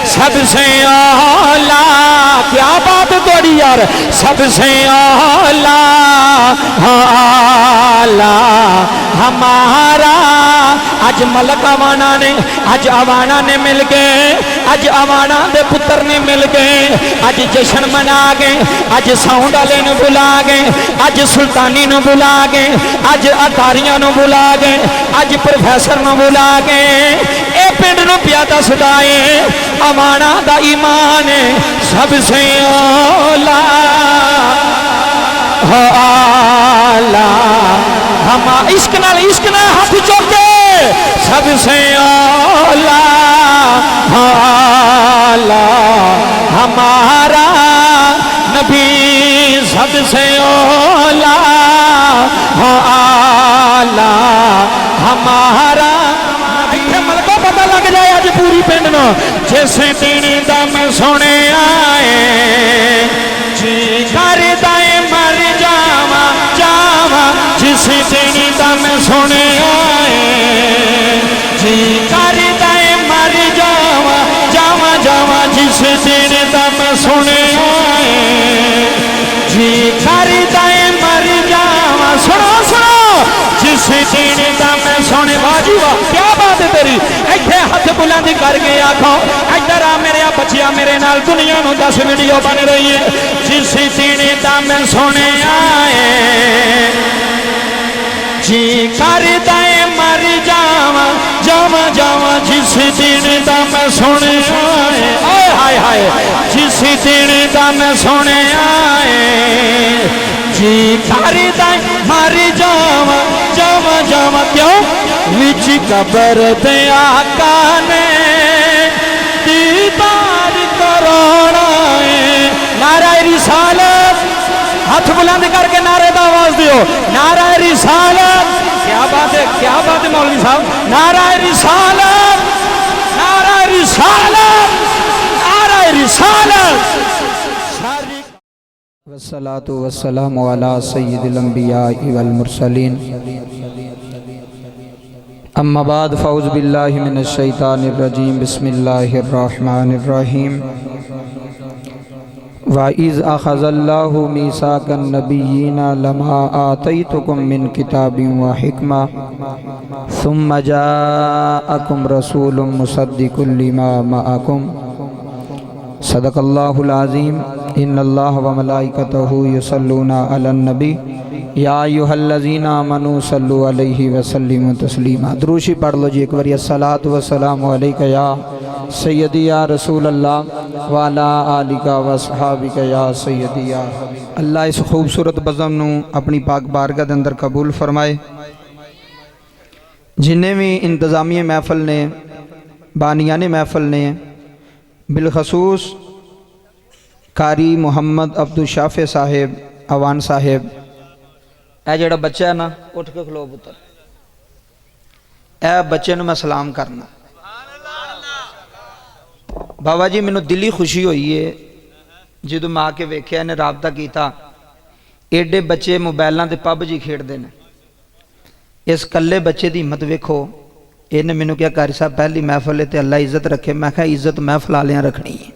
सबसे आला। क्या बात थोड़ी यार, सबसे आला आला हमारा। अज मलक अवाना ने, अज अवाना ने मिल गए, अज अवाना दे पुत्र ने मिल गए, अज जश्न मना गए, अज साउंड वाले ने बुला गए, अज सुल्तानी ने बुला गए, अज अटारियां ने बुला गए, अज प्रोफैसर ने बुला गए। ए पिंड नूं पिया दसदा है अवाना दा ईमान है सबसे औला आला। हम इश्क नाल हाथ चौके सबसे औला आला हमारा नबी सबसे औला आला हमारा। मलको पता लग जाए अज पूरी पिंड नो जिस दिन दम सुने आए जी करदा मर जावा जावा। जिस दिन दम सुने आए जी करदा मर जावा जावा जावा। जिस दिन दम सुने आए जी करदा मर जावा। सुनो सुनो जिस दिन दम सुने, बाजी वाह क्या बात है तेरी। इत्थे हाथ बुलंद करके आखो इधर आ मेरे बच्चिया मेरे नाल दुनिया नूं 10 वीडियो बन रही है। जिस दिन दम सुने आए जी करदा मर जावा जावा जावा। जिस दिन दम सुने आए हाय हाय जिस दिन दम सुने आए जी करदा मर जावा जावा जावा। क्यों विच कबर दे आका ने दीदार कराना है। नारा रिसालत हाथ बुलंद करके नारे दा आवाज दियो, नारा रिसालत। क्या बात है मौलवी साहब, नारा रिसालत नारा रिसालत नारा रिसालत। वस्सलातु वस्सलामु अला सय्यिदिल अंबिया वल मुरसलीन अम्मा बाद फ़ौज़ बिल्लाहि मिनश शैतानिर रजीम बिस्मिल्लाहिर रहमानिर रहीम। वाइज़ अख़ज़ल्लाहु मीसाकन नबिय्यीना लमा आतैतुकुम मिन किताबिन व हिकमा सुम्मा जाअकुम रसूलुम मुसद्दिकुल लिमा मअकुम सदक़ल्लाहुल अज़ीम। इन्नल्लाह व मलाइकतहु युसल्लूना अलन नबी या अय्युहल्लज़ीना आमनू सल्लु अलैहि व सल्लिमु तस्लीमा। दुरूशी पढ़ लो जी एक बार। अस्सलातु वस्सलामु अलैका या सय्यदी या रसूल अल्लाह व अला आलिका व अस्हाबिका या सय्यदी या। अल्लाह इस खूबसूरत बज़म नू अपनी पाक बारगाह दे अंदर कबूल फरमाए। जिन्हें भी इंतज़ामिया महफल ने, बानियाने महफल ने, बिलखसूस कारी मुहम्मद अब्दुल शाफे साहेब अवान साहेब, ए जेड़ा बच्चा है ना उठ के खलो पुत्र, ए बच्चे नूं मैं सलाम करना। बाबा जी मैनू दिली खुशी हुई है जो मैं आके वेख्या ने राबता किया। एडे बच्चे मोबाइलों के पब जी खेडते हैं। इस कल्ले बच्चे की हिम्मत वेखो। इन्हें मैनू क्या कारी साहब पहली महफल है तो अल्लाह इज्जत रखे। मैं कहा इज्जत महफल वालियां रखनी है,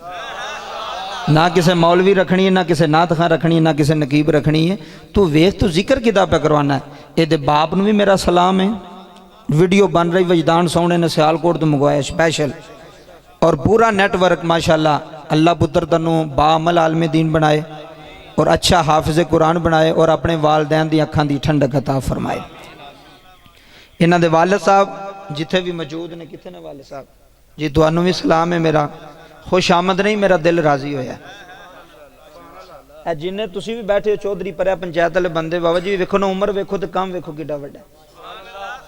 ना किसी मौलवी रखनी है, ना किसी नात खां रखनी है, ना किसी नकीब रखनी है। तू वेख तू जिक्र किदा पे करवाना है। ये बाप नूं भी मेरा सलाम है। वीडियो बन रही वजदान सोहने ने सियालकोट तो मंगवाया स्पैशल, और पूरा नेटवर्क माशाल्लाह। अल्लाह पुत्र तैनूं बाअमल आलमे दीन बनाए और अच्छा हाफिज़ कुरान बनाए और अपने वालदैन दी अखां दी ठंडक अता फरमाए। इन्हां दे वालिद साहब जिथे भी मौजूद ने, किथे ने वालिद साहब जी, तुहानूं भी सलाम है मेरा। खुश आमद नहीं, मेरा दिल राजी होया। जिन्हें तुसी भी बैठे हो चौधरी परिया पंचायत वाले बंदे, बाबा जी वेखो ना, उम्र वेखो तो काम वेखो किड्डा वड्डा।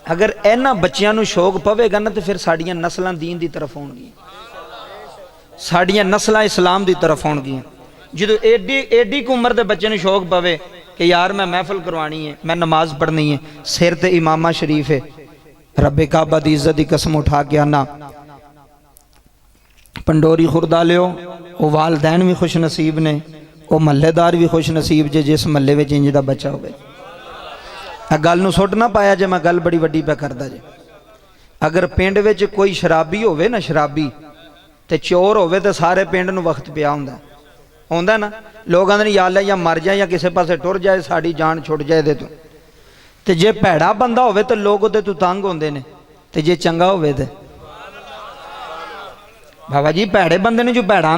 अगर इन्हां बच्चियां नूं शौक पवेगा ना तो फिर साड़ियां नस्लां दीन की तरफ होणगियां, साड़ियां नस्लां इस्लाम की तरफ होणगियां। जो एडी एडी उम्र के बच्चे नूं शौक पवे कि यार मैं महफल करवानी है, मैं नमाज पढ़नी है, सिर ते इमामा शरीफ है, रब्बे काबा दी इज्जत की कसम उठा के आना, पंडोरी खुरदा लियो। वो वालदैन भी खुश नसीब ने, वो महल्लेदार भी खुश नसीब जे जिस महल्ले में इंज दा बच्चा हो। गल नूं सुट ना पाया जे, मैं गल बड़ी वड्डी पे करदा जे। अगर पिंड विच कोई शराबी होवे ना, शराबी ਤੇ ਚੋਰ ਹੋਵੇ ਤੇ ਸਾਰੇ ਪਿੰਡ ਨੂੰ ਵਕਤ ਪਿਆ ਹੁੰਦਾ ਆਉਂਦਾ ਨਾ ਲੋਕਾਂ ਨੇ ਯਾਰ ਲੈ ਜਾਂ ਮਰ ਜਾਏ ਜਾਂ ਕਿਸੇ ਪਾਸੇ ਟੁਰ ਜਾਏ ਸਾਡੀ ਜਾਨ ਛੁੱਟ ਜਾਏ ਇਹਦੇ ਤੋਂ ਤੇ ਜੇ ਭੈੜਾ ਬੰਦਾ ਹੋਵੇ ਤੇ ਲੋਕ ਉਹਦੇ ਤੋਂ ਤੰਗ ਹੁੰਦੇ ਨੇ ਤੇ ਜੇ ਚੰਗਾ ਹੋਵੇ ਤੇ ਬਾਬਾ ਜੀ ਭੈੜੇ ਬੰਦੇ ਨੂੰ ਜੋ ਭੈੜਾ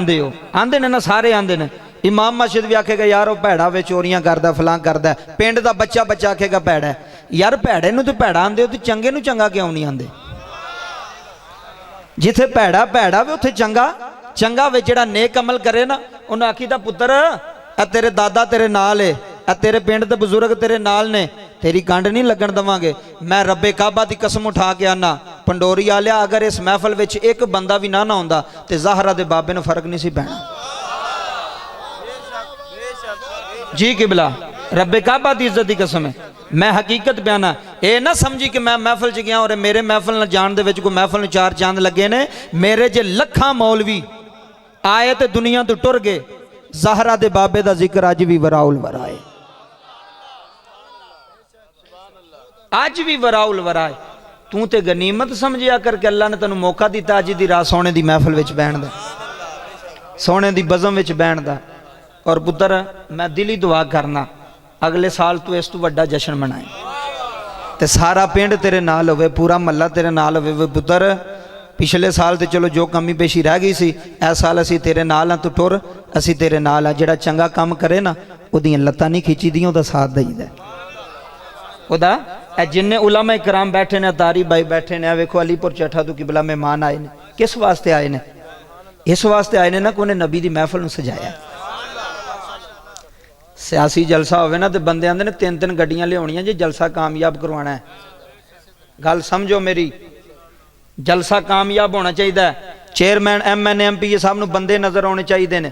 ਆਂਦੇ ਨੇ ਨਾ ਸਾਰੇ ਆਂਦੇ ਨੇ इमाम मस्जिद भी आखेगा यार वह भैड़ा वे चोरियां करता फलां करता पिंड का बच्चा बच्चा आखेगा भैड़ा यार भैड़े नूं तो भैड़ा आंदे हो तो चंगे नूं चंगा क्यों नहीं आंदे जिथे भैड़ा भैड़ा वे उत्थे चंगा चंगा वे जिहड़ा नेक अमल करे ना उन्हें आखीदा पुत्र आ तेरे दादा तेरे नाल है आ तेरे पिंड दे बुजुर्ग तेरे नाल ने तेरी गंढ नहीं लगन देवांगे मैं रब्बे काबा की कसम उठा के आना पंडोरी आलिया अगर इस महफल विच एक बंदा भी ना आउंदा ते ज़हरा दे बाबे नूं फर्क नहीं सी पैना जी किबला रब्बे काबा दी इज्जत की कसम है मैं हकीकत बयाना ये ना समझी कि मैं महफल च गया और मेरे महफल न जान दे विच कोई महफल नूं चार चांद लगे ने मेरे जे लखां मौलवी आए तो दुनिया तो टुर गए ज़हरा दे बाबे दा जिक्र अज भी वराउल वराए अज भी वराउल वराए तू ते गनीमत समझिया करके अल्लाह ने तेनू मौका दिता अज दी रात सोने दी महफल विच बैठण दा सोने दी बज़म विच बैठण दा और पुत्र मैं दिली दुआ करना अगले साल तू इस तू वड्डा जश्न मनाए ते सारा पिंड तेरे नाल होवे पूरा महल्ला तेरे नाल होवे पुत्र पिछले साल तो चलो जो कमी पेशी रह गई सी इस साल असी तेरे नाल हाँ तू टुर असी तेरे नाल हाँ जिहड़ा चंगा काम करे ना उहदियां लत्तां नहीं खिंची दियां उहदा साथ दईदा उहदा जिन्ने उलमा इकराम बैठे ने तारी भाई बैठे ने वेखो अलीपुर चट्ठा तो किबला मेहमान आए ने किस वास्ते आए ने इस वास्ते आए ने ना कि उन्हें नबी दी महफल नूं सजाया सियासी जलसा होवे ना तो बंदे आंदे ने तीन तीन गड्डियां लियाउणियां जे जलसा कामयाब करवाना है गल समझो मेरी जलसा कामयाब होना चाहिए चेयरमैन MN MP सब नूं बंदे नज़र आने चाहिए ने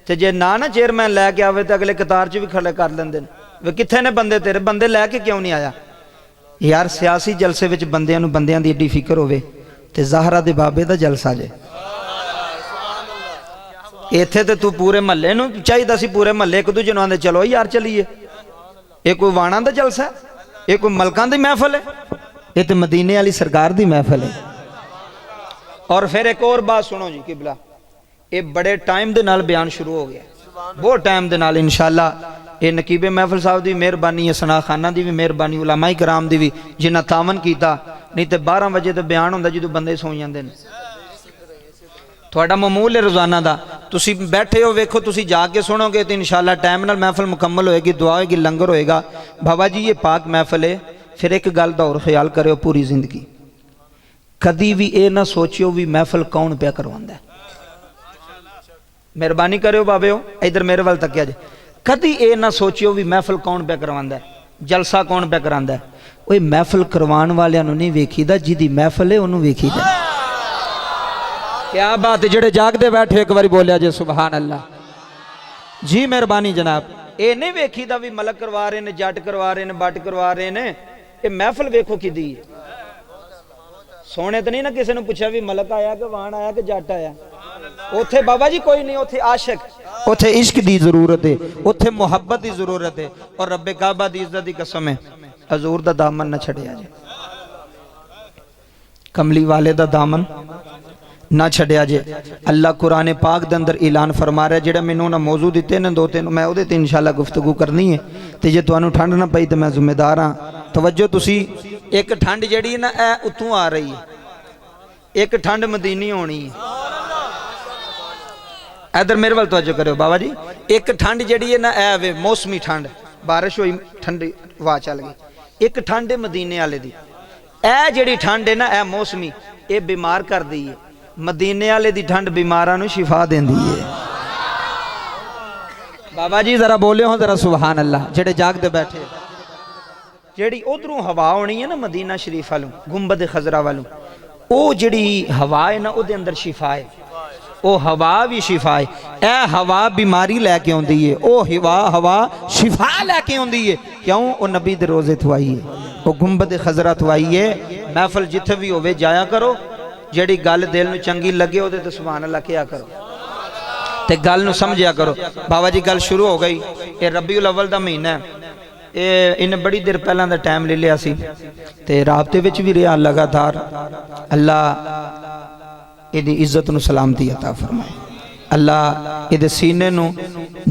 ते जे ना ना चेयरमैन लैके आवे तो अगले कतार च भी खड़े कर लेंदे ने वे कित्थे ने बंदे तेरे बंदे लैके क्यों नहीं आया यार सियासी जलसे विच बंदियां नूं बंदियां दी एड्डी फिक्र होवे ते ज़हरा दे बाबे दा जलसा जे इत्थे ते तू पूरे महल्ले नूं चाहिदा सी पूरे महल्ले एक दूजे नूं आंदे चलो यार चलीए ये कोई वाणा दा जलसा है ये कोई मलकां दी महफल है ये तो मदीने वाली सरकार दी महफल है और फिर एक और बात सुनो जी किबला ये बड़े टाइम दे नाल बयान शुरू हो गया बहुत टाइम दे नाल इंशाअल्लाह ये नकीबे महफल साहब की मेहरबानी है सना खाना की भी मेहरबानी उलमा कराम की भी जिन्हें तावन किया नहीं तो 12 बजे तो बयान होंदा जो बंदे सो जाते हैं थोड़ा मामूल है रोज़ाना का तुसी बैठे हो वेखो तुसी जाके सुनोगे तो इंशाअल्लाह टाइम नाल महफल मुकम्मल होएगी दुआ होएगी लंगर होएगा बाबा जी ये पाक महफल है फिर एक गल का और ख्याल करो पूरी जिंदगी कदी भी ये ना सोचियो भी महफल कौन पे करवांदा है मेहरबानी करो बाबे हो इधर मेरे वाल तकिया जे कदी ये ना सोचियो भी महफल कौन पे करवांदा है जलसा कौन पे करांदा है वो महफल करवाण वालियां नूं नहीं वेखीदा जिहदी महफल है उन्होंने वेखीदा क्या बात जेड़े जागते बैठे एक बार बोलिया जे सुभान अल्लाह जी मेहरबानी जनाब ये नहीं वेखीदा भी मलक करवा रहे ने जट करवा रहे ने बट करवा रहे ने ये महफल वेखो किदी सोने तो नहीं ना किसी ने पूछा भी मलक आया कि वाण आया कि जट आया उथे बाबा जी कोई नहीं उथे आशिक उथे इश्क दी जरूरत है उथे मुहब्बत की जरूरत है और रब्बे काबा दी इज्जत की कसम है हजूर दा दामन न छड़िया जे कमली वाले दा दामन ना छड़िया जे अल्लाह कुरान पाक दे अंदर ऐलान फरमा रहा है जेड़ा मैनू ना मौजू दिते ने दो तीन मैं उहदे ते इंशाअल्लाह गुफ्तगू करनी है ते जे तुहानू ठंड ना पई तो मैं जिम्मेदार हाँ तवज्जो तुसी एक ठंड जेड़ी ना ए उतों आ रही है एक ठंड मदीनी होनी है इधर मेरे वाल तवज्जो करो बाबा जी एक ठंड जेड़ी है ना ए वे मौसमी ठंड बारिश हुई ठंडी हवा चल गई एक ठंड है मदीने वाले दी ए जेड़ी ठंड है ना ए मौसमी ये बीमार कर दी है मदीने वाले दी ठंड बीमारां नूं शिफा देंदी है बाबा जी जरा बोले हो जरा सुभान अल्लाह जेड़े जागते बैठे जेड़ी उधरों हवा होनी है ना मदीना शरीफ वालों गुंबद खजरा वालों वो जेड़ी हवा है ना उहदे अंदर शिफा है वो हवा भी शिफा है ए हवा बीमारी लैके आउंदी है वो हवा शिफा लैके आउंदी है क्यों वो नबी दे रोजे तो आई है वो गुंबद खजरा तो आई है महफल जिथे भी होवे जाया करो जेड़ी गल दिल नूं चंगी लगे उहदे ते सुभान अल्लाह किया करो ते गल नूं समझिया करो बाबा जी गल शुरू हो गई ये रबीउल अव्वल दा महीना है ये इन्हें बड़ी देर पहला दा टाइम ले लिया सी ते राबते विच भी रहा लगातार अल्लाह ਇਹਦੀ ਇੱਜ਼ਤ ਨੂੰ ਸਲਾਮਤੀ अता फरमाए। अल्लाह ਇਹਦੇ सीने ਨੂੰ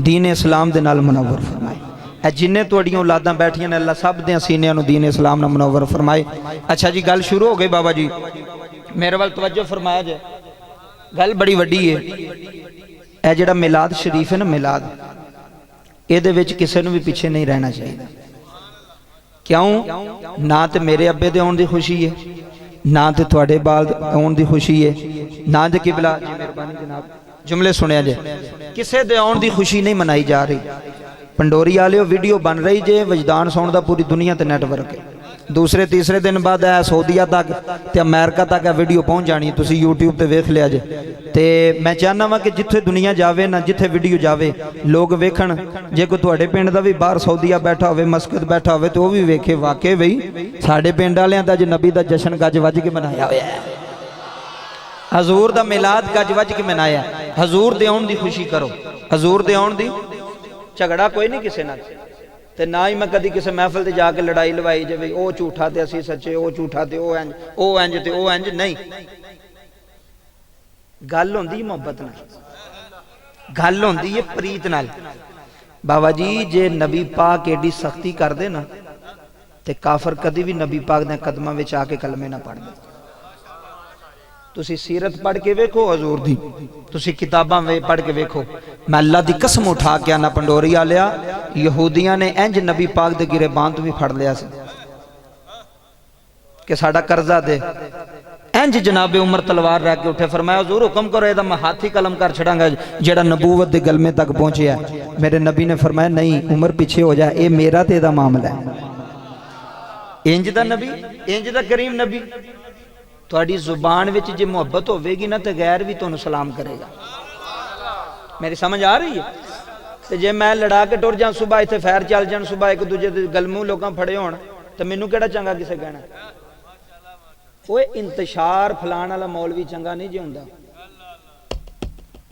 दीन इस्लाम ਦੇ ਨਾਲ मुनव्वर फरमाए। ਇਹ जिन्ने ਤੁਹਾਡੀਆਂ औलादां बैठियां ने अल्लाह सब ਦੇ सीनिਆਂ ਨੂੰ दीन इस्लाम ਨਾਲ मुनव्वर फरमाए। अच्छा जी गल शुरू हो गई बाबा जी, मेरे वाल तवज्जो फरमाया जाए, गल बड़ी वड्डी है। ਇਹ ਜਿਹੜਾ मिलाद शरीफ है ना, मिलाद ਇਹਦੇ ਵਿੱਚ ਕਿਸੇ ਨੂੰ भी पिछे नहीं रहना चाहिए। क्यों? ना तो मेरे अब्बे दे आउण दी खुशी है, ना तो तुहाडे बाल आउण दी खुशी है, ना तो किबला जी मेहरबानी जनाब जुमले सुनिया जे, किसे दे आउण दी खुशी नहीं मनाई जा रही। पंडोरी वाले वीडियो बन रही जे, वजदान सौण दा पूरी दुनिया ते नेटवर्क है। दूसरे तीसरे दिन बाद है सऊदीया तक ते अमेरिका तक है वीडियो पहुँच जानी, तुसी यूट्यूब ते वेख लिया जे। ते मैं चाहना वा कि जिथे दुनिया जावे ना, जिथे वीडियो जावे लोग वेखण। जे कोई तुहाडे पिंड दा भी बाहर सऊदीया बैठा होवे, मस्कत बैठा होवे, तो वह भी वेखे वाकई बई साडे पिंड वालियां दा अज नबी दा जश्न गज वज के मनाया होया है। हजूर दा मिलाद गज वज के मनाया। हजूर दे आउण दी खुशी करो, हजूर दे आउण दी। झगड़ा कोई नहीं किसी नाल, ते ना ही मैं कभी किसी महफिल से जाके लड़ाई लवाई जे भी ओ झूठा ते असी सच्चे, ओ झूठा ते ओ इंज ते ओ इंज नहीं। गल होंदी मोहब्बत नाल, गल होंदी है प्रीत नाल। बाबा जी जे नबी पाक एडी सख्ती कर दे ना, ते काफर कभी भी नबी पाक दे कदमां विच आके कलमे ना पढ़ दे। तुसी सीरत पढ़ के वेखो हजूर दी, तुसी किताबां पढ़ के वेखो। मैं अल्लाह दी कसम उठा के आना, पंडोरी आलिया यहूदियां ने इंज नबी पाक दे गिरेबान तो भी फड़ लिया सी कि साडा कर्जा दे। इंज जनाबे उमर तलवार रख के उठे, फरमाया हजूर हुक्म करो एदा मैं हाथी कलम कर छड़ांगा जेड़ा नबूवत दे गलमे तक पहुंचिया। मेरे नबी ने फरमाया नहीं उमर पीछे हो जा, ये मेरा ते एदा मामला है। इंज दा नबी, इंज दा करीम नबी। थोड़ी जुबान विच जे मुहब्बत होवेगी ना, तो गैर भी तुहानू सलाम करेगा। मेरी समझ आ रही है? तो जे मैं लड़ा के टुर जा, सुबह इतने फैर चल जान, सुबह एक दूजे गलमू लोग फड़े होण, तो मैनू केड़ा चंगा किसे कहना। ओए इंतशार फलाण वाला मौलवी चंगा नहीं जे हुंदा।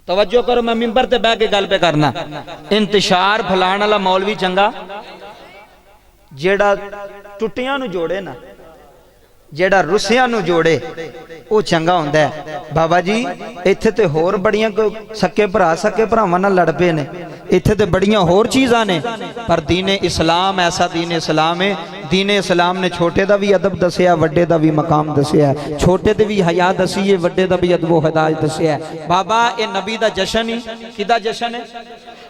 तवज्जो करो, मैं मिंबर ते बैठ के गल पे करना। इंतशार फलाण वाला मौलवी चंगा जेड़ा टुटियां नू जोड़े ना, जेड़ा रुसियां नू जोड़े वो चंगा हुंदा है। बाबा जी इत्थे ते होर बड़ियां सके भरा सके भरावां नाल लड़ पे ने, इत्थे ते बड़ियां होर चीज़ां ने, पर दीन इस्लाम ऐसा दीन इस्लाम है। दीन इस्लाम ने छोटे दा भी अदब दसिया, वड्डे दा भी मकाम दसिया, छोटे ते भी हया दसी है, वड्डे दा भी अदबो हदाज दसिया। बाबा ये नबी दा जश्न ही किदा जश्न है?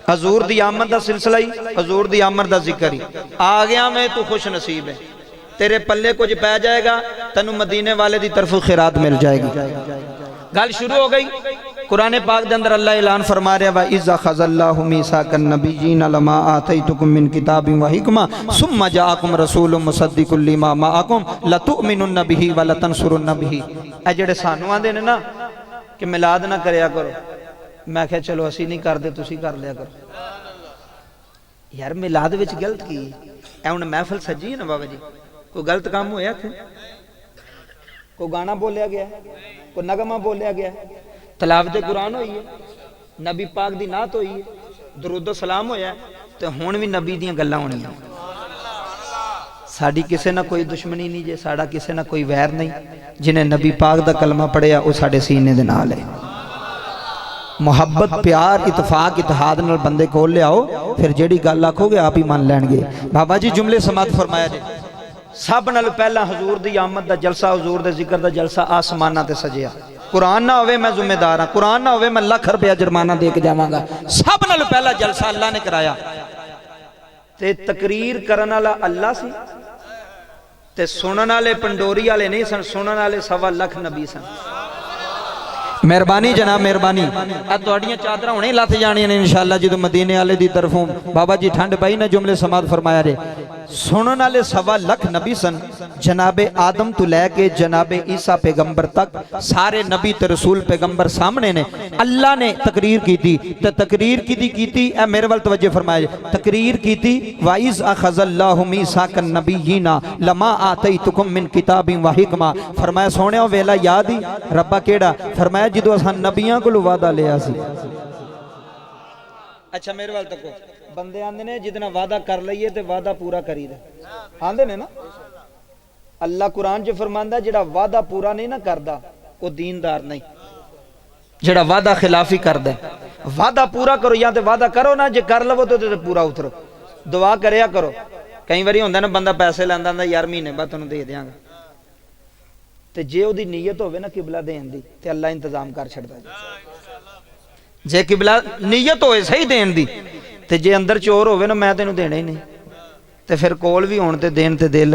हजूर दी आमद दा सिलसिला ही, हजूर दी आमद दा जिक्र ही। आ गया मैं तू खुश नसीब है, तेरे पल्ले कुछ पै जाएगा, तनु मदीने वाले दी तरफ खैरात मिल जाएगी। गल शुरू हो गई। कुरान पाक के अंदर अल्लाह ऐलान फरमा रहा वा इज़ा खज़ल्लाहु मीसाकन नबिय्यीन लमा आतैतुकुम मिन किताबिन व हिकमा सुम्मा जाअकुम रसूलुम मुसद्दिकुल लिमा माअकुम लतुमिनुन बिही व लतंसुरुन बिही। ए जेड़े सानू आंदे ने ना कि मिलाद ना करया करो, मैं कहा चलो असी नहीं करते, तुसी कर लिया करो। यार मिलाद विच गलत की है? हुण महफिल सजी है ना बाबा जी, कोई गलत काम होया थे? कोई गाना बोलिया गया, कोई नगमा बोलिया गया, तलावत कुरान हुई है, नबी पाक दी नात हुई है, दरूद सलाम होया, तो हुण भी नबी दियां गल्लां होणियां। साडी किसे ना कोई दुश्मनी नहीं जे, साडा किसे ना कोई वैर नहीं। जिन्हें नबी पाक दा कलमा पढ़िया वो साडे सीने दे नाल है। मुहब्बत प्यार इतफाक इतिहाद नाल बंदे कोल लियाओ, फिर जेड़ी गल आखोगे आप ही मान लैणगे। बाबा जी जुमले समात फरमाया जे, सब नाल पहला हजूर दी आमद दा जलसा, हजूर दे जिक्र दा जलसा आसमाना ते सजिया। कुरान ना होवे मैं जिम्मेदार हाँ, कुरान ना होवे मैं लाख रुपया जुर्माना दे के जावांगा। सब नाल पहला जलसा अल्लाह ने कराया, ते तकरीर करन वाला अल्लाह सी, ते सुनन वाले पंडोरी वाले नहीं सन, सुनन वाले 1.25 लाख नबी सन। मेहरबानी जनाब मेहरबानी। अब तुहाड़ियां चादरां हुणे लथ जाणियां ने इंशाअल्लाह जो मदीने वाले दी तरफों बाबा जी ठंड पई ना जुमले समात फरमाया रे। सुनन वाले 1.25 लाख नबी सन। जनाबे आदम तो लैके जनाबे ईसा पैगंबर तक सारे नबी ते रसूल पैगंबर सामने ने। अल्लाह ने तकरीर की थी, तो तकरीर की मेरे वाल तवज्जो फरमाया, तकरीर की थी वाइज अखज़ल्लाहु मीसाकन नबिय्यीना लमा आतैतुकुम मिन किताबिन व हिकमा। फरमाया सोने वेला याद ही रब्बा केड़ा? फरमाया जो असां नबियां कोल वादा लिया सी। अच्छा मेरे वाल तको बंदे आंदे ने जितना वादा कर लईए ते वादा पूरा करी दे, आंदे ने ना। अल्लाह कुरान च फरमांदा जेड़ा वादा पूरा नहीं ना करदा वो दीनदार नहीं। जेड़ा वादा खिलाफी करदा है। वादा पूरा करो, या तो वादा करो ना, जे कर लवो तो पूरा उतरो। दुआ करया करो। कई बारी होंदा ना बंदा पैसे लैंदा हुंदा, यार महीने बाद तुहानूं दे देंगा, ते जे उहदी नीयत होवे ना किबला देण दी, ते अल्लाह इंतजाम कर छड़दा है। जे किबला नीयत होए सही देण दी, ते जे अंदर चोर होवे ना मैं तेनू देना ही नहीं, ते फिर कोल भी होण ते देण ते दिल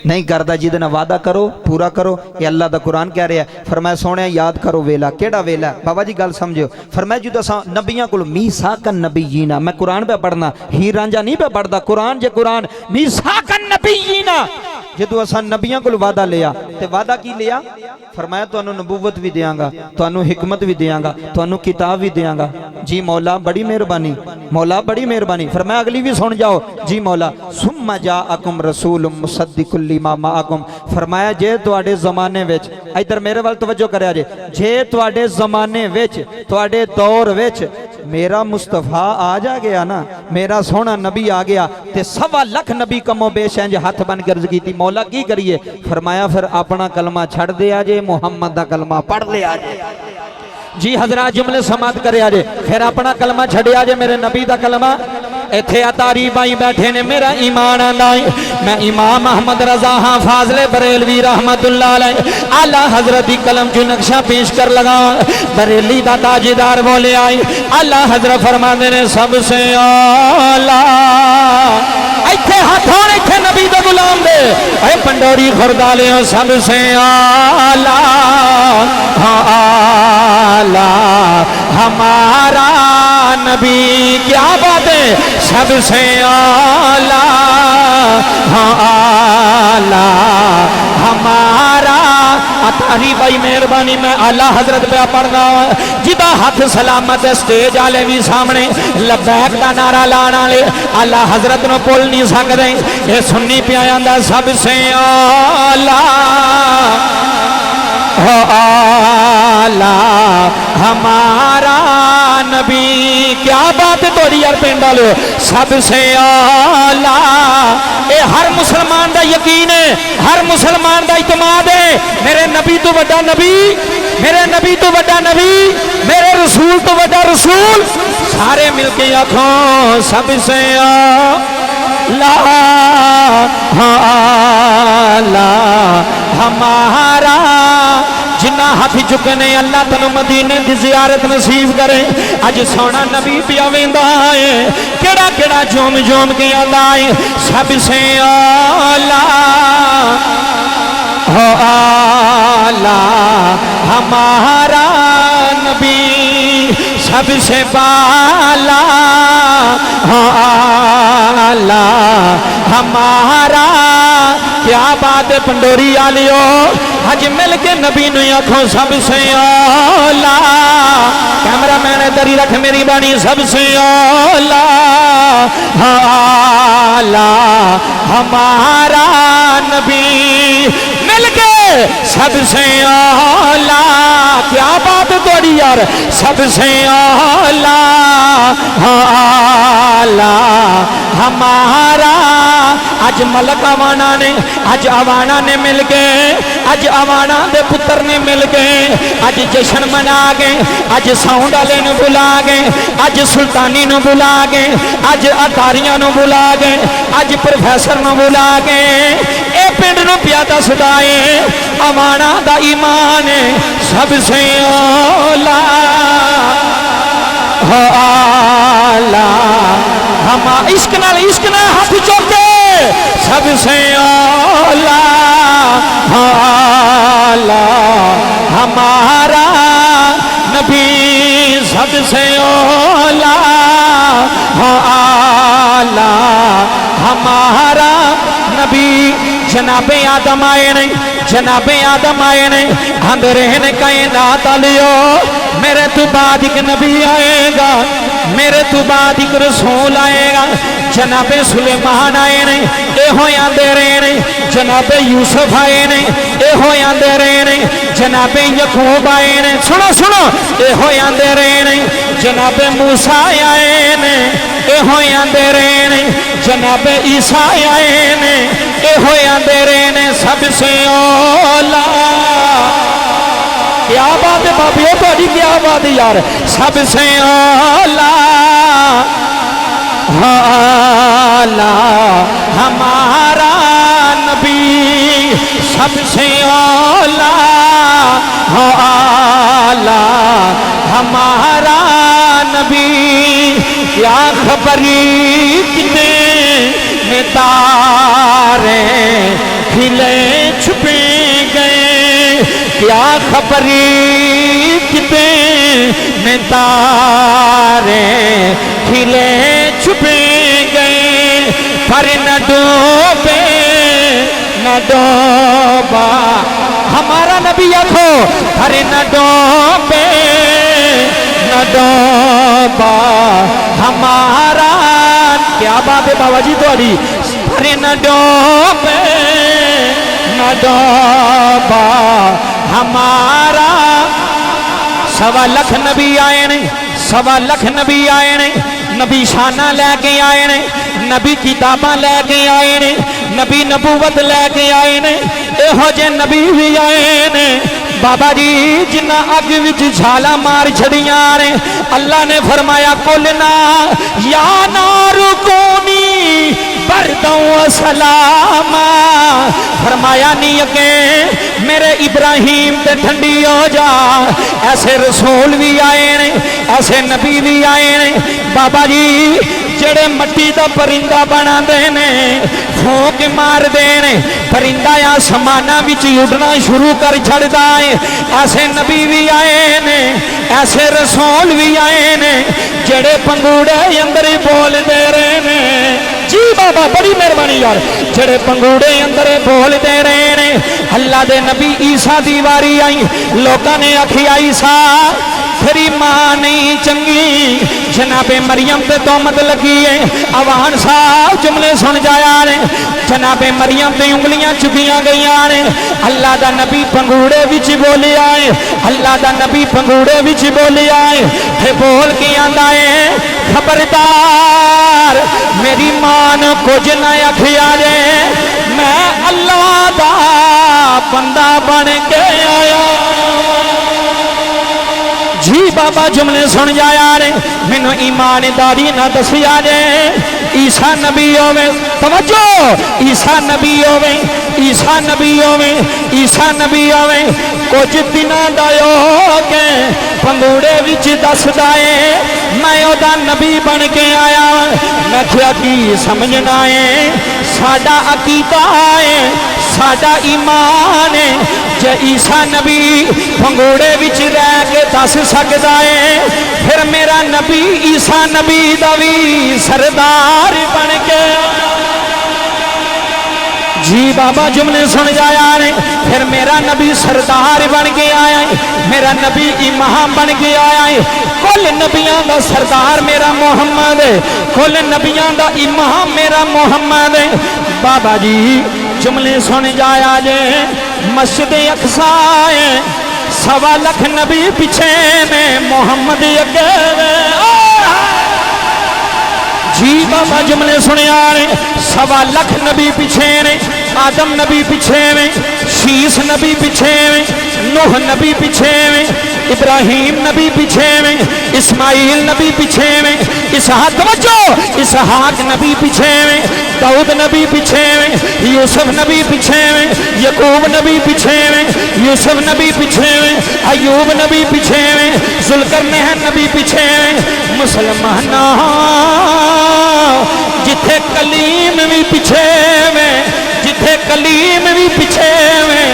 नहीं करदा। जिहदे नाल वादा करो पूरा करो। ये अल्लाह दा कुरान कह रहा है। फरमाया सोहणिया याद करो वेला, केड़ा वेला बाबा जी गल समझो। फरमाया जो असां नबियां कोल मीसाकन नबीयीना, मैं कुरान पे पढ़ना, हीर रांझा नहीं पे पढ़दा, कुरान जे कुरान, मीसाकन नबीयीना, जो असां नबियां कोल वादा लिया, ते वादा की लिया? फरमाया तुहानू नबूवत भी देंगा, तुहानू हिकमत भी देंगा, तुहानू किताब भी देंगा। जी मौला बड़ी मेहरबानी, मौला बड़ी मेहरबानी। फरमाया अगली भी सुन जाओ। जी मौला सुम्मा जाअकुम रसूलुम मुसद्दिकुल लिमा माअकुम। फरमाया जे तुहाडे ज़माने विच, इधर मेरे वाल तवज्जो करया जे तुहाडे ज़माने विच, तुहाडे दौर विच मेरा मुस्तफा आ जा गया ना, मेरा सोहना नबी आ गया, ते 1.25 लाख नबी कमो बेश इंज हथ बन के अर्ज की, मौला की करिए? फरमाया फिर अपना कलमा छड़ दिया जे, मुहम्मद दा कलमा पढ़ लिया जे। जी हजरात जुमले समाप्त करया जे, फिर अपना कलमा छड़िया जे, मेरे नबी दा कलमा। इत्थे अतारी भाई बैठे ने, मेरा ईमान आंदा है, मैं इमाम अहमद रजा हाँ फाजले बरेलवी रहमतुल्लाह अलैह आला हजरत दी कलम जो नक्शा पेश कर लगा। बरेली दा ताजदार बोले आई, आला हजरत फरमाते ने सबसे आला, इत्थे हाथों इत्थे नबी दा गुलाम दे, ऐ पंडोरी खुरदाले सबसे आला, हाँ आला हमारा नबी, क्या बात है, सबसे आला, हाँ आला हमारा। अतारी भाई मेहरबानी, मैं आला हजरत पे पढ़ना, जिदा हथ सलामत स्टेज आले भी सामने लबैक का नारा लाने वाले आला हजरत नो भुल नहीं सकते। ये सुन्नी पिया जांदा सबसे आला, हो आला हमारा नबी। क्या बात है तोड़ी यार पिंड वालो, सबसे आला। ये हर मुसलमान का यकीन है, हर मुसलमान का इतमाद है, मेरे नबी तो बड़ा नबी, मेरे नबी तो बड़ा नबी, मेरे रसूल तो बड़ा रसूल। सारे मिलके आखों सबसे आला, आला हमारा। जिन्ना हाथ चुकने अल्लाह तनु मदीने की जियारत नसीब करे। अज सोना नबी पिया वेंदा है, केड़ा केड़ा जोम जोम के आंदा है, सबसे आला, हो आला हमारा नबी, सबसे बाला, हो आला हमारा। क्या बात है पंडोरी आलियो, हज मिल के नबी ने आखो सबसे आला। कैमरा मैन दरी रख मेरी बानी, सबसे आला, आला हमारा नबी मिल के सबसे आला। क्या बात थोड़ी यार, सबसे आला, आला हमारा। अज मलक अवाना ने, अज अवाना ने मिल गए, अज अवाना दे पुत्र ने मिल गए, अज जश्न मना गए, अज साउंड वाले ने बुला गए, अज सुल्तानी ने बुला गए, अज अतारियां ने बुला गए, अज प्रोफैसर ने बुला गए। ए पिंड नूं पिया दसदा है अवाना दा ईमान है, सबसे आला, हो आला हम। इश्क नाल हाथ चौके, सबसे आला, आला हमारा नबी, सबसे आला, आला हमारा नबी। जनाबे आदम आए नहीं, जनाबे आदम आए नहीं, अंदर ने कायनात लियो। मेरे तो बाद एक नबी आएगा, मेरे तो बाद एक रसूल आएगा। जनाबे सुलेमान आए ने, ए हो आंदे रहे ने। जनाबे यूसुफ आए ने, ए हो आंदे रहे ने। जनाबे यकूब आए ने, सुनो सुनो, ए हो आंदे रहे ने। जनाबे मूसा आए ने, ए हो आंदे रहे ने। जनाबे ईसा आए ने, ए हो आंदे रहे ने। सबसे औला क्या बात है बाबियो थोड़ी, क्या बात है यार। सबसे आला आला हमारा नबी, सबसे आला आला हमारा नबी। क्या खबरी कितने में तारे खिले छुपे गए, क्या खबरी कितने में तारे खिले छुपे गए। पर न डूबे न डूबा हमारा नबी, आखो पर न डूबे न डूबा हमारा। क्या बात है बाबा जी थोड़ी, पर न डूबे न डूबा हमारा। 1.25 लाख नबी आए ने, 1.25 लाख नबी आए ने, नबी शाना लैके आए ने, नबी किताबां लैके आए ने, नबी नबूवत लैके आए ने। एहो जे नबी भी आए ने बाबा जी जिन्ना अग विच झाला मार छड़ियां ने। अल्लाह ने फरमाया कुलना या नारू कोनी बरदों सलामा, फरमाया नहीं अगे मेरे इब्राहिम ते ठंडी हो जा। ऐसे रसूल भी आए ने, ऐसे नबी भी आए ने बाबा जी जेड़े मट्टी का परिंदा बना देने, फूक मार देने, परिंदा आसमाना विच उड़ना शुरू कर छड़दा है। ऐसे नबी भी आए ने, ऐसे रसूल भी आए ने जेड़े पंगूड़े अंदर ही बोल दे रहे ने। जी बाबा बड़ी मेहरबानी यार, जेड़े पंगूड़े अंदर बोल दे रहे ने। अल्लाह दे नबी ईसा दी वारी आई, लोगों ने आखिया ईसा तेरी मां नहीं चंगी, जनाबे मरियम ते तोहमत लगी है। अवान साहब जुमले सुन जाया ने, जनाबे मरियम ते उंगलियां चुकियां गई ने। अल्लाह दा नबी पंगूड़े विच बोलिया है, अल्लाह दा नबी पंगूड़े विच बोलिया है। ते बोल के आंदा है खबरदार मेरी मां ने कुछ ना आखिया जे, मैं अल्लाह दा बंदा बन के आया। जी बाबा जुमले सुन जाया रे, मैनू ईमानदारी ना दसिया जे। ईसा नबी होवे, तवज्जो, ईसा नबी होवे, ईसा नबी होवे, ईसा नबी होवे। कुछ दिनां दा के पंगूड़े विच दसदा है मैं ओदा नबी बन के आया। मैं क्या की समझना है, साडा अकीदा है, साडा ईमान है। जे ईसा नबी पंगूड़े विच रह के दस सकदा है, फिर मेरा नबी ईसा नबी दा भी सरदार बन के। जी बाबा जुमले सुन जाया ने, फिर मेरा नबी सरदार बन के आया है, मेरा नबी इमाम बन के आया है। कुल नबियां दा सरदार मेरा मोहम्मद है, कुल नबियां दा इमाम मेरा मोहम्मद है। बाबा जी जुमले सुन जाया जे, मस्जिद अक्सा है, 1.25 लाख नबी पीछे में मोहम्मद अगे। जी बाबा जुमले सुनिया ने, 1.25 लाख नबी पीछे ने। आदम नबी पीछे में, शीस नबी पीछे में, नूह नबी पीछे में, इब्राहिम नबी पीछे में, इस्माइल नबी पीछे में, इसहाक तवज्जो, इसहाक नबी पीछे में, दाऊद नबी पीछे में, यूसुफ नबी पीछे में, यकूब नबी पीछे में, यूसुफ नबी पीछे में, अयूब नबी पीछे में, जुल्करनैन नबी पीछे में। मुसलमान जिथे कलीम भी पीछे में, जिथे कलीम भी पीछे में,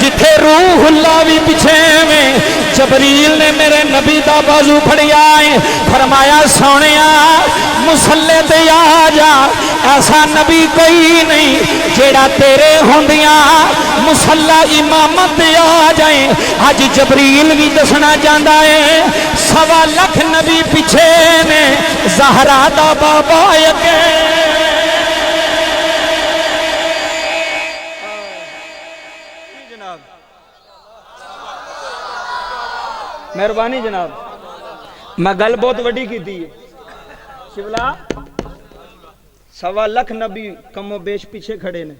जिथे रूहुल्लाह भी पीछे में। जबरील ने मेरे नबी दा बाजू फड़िया है, फरमाया सोनिया मुसल्ले ते आ जा। ऐसा नबी कोई नहीं जेड़ा तेरे होंदिया मुसल्ला इमामत आ जाए। अज जबरील भी दसना चाहता है, 1.25 लाख नबी पीछे ने, ज़हरा दा बाबा अगे। मेहरबानी जनाब, मैं गल बहुत वड्डी की थी। शिवला 1.25 लाख नबी कमो बेश पीछे खड़े ने।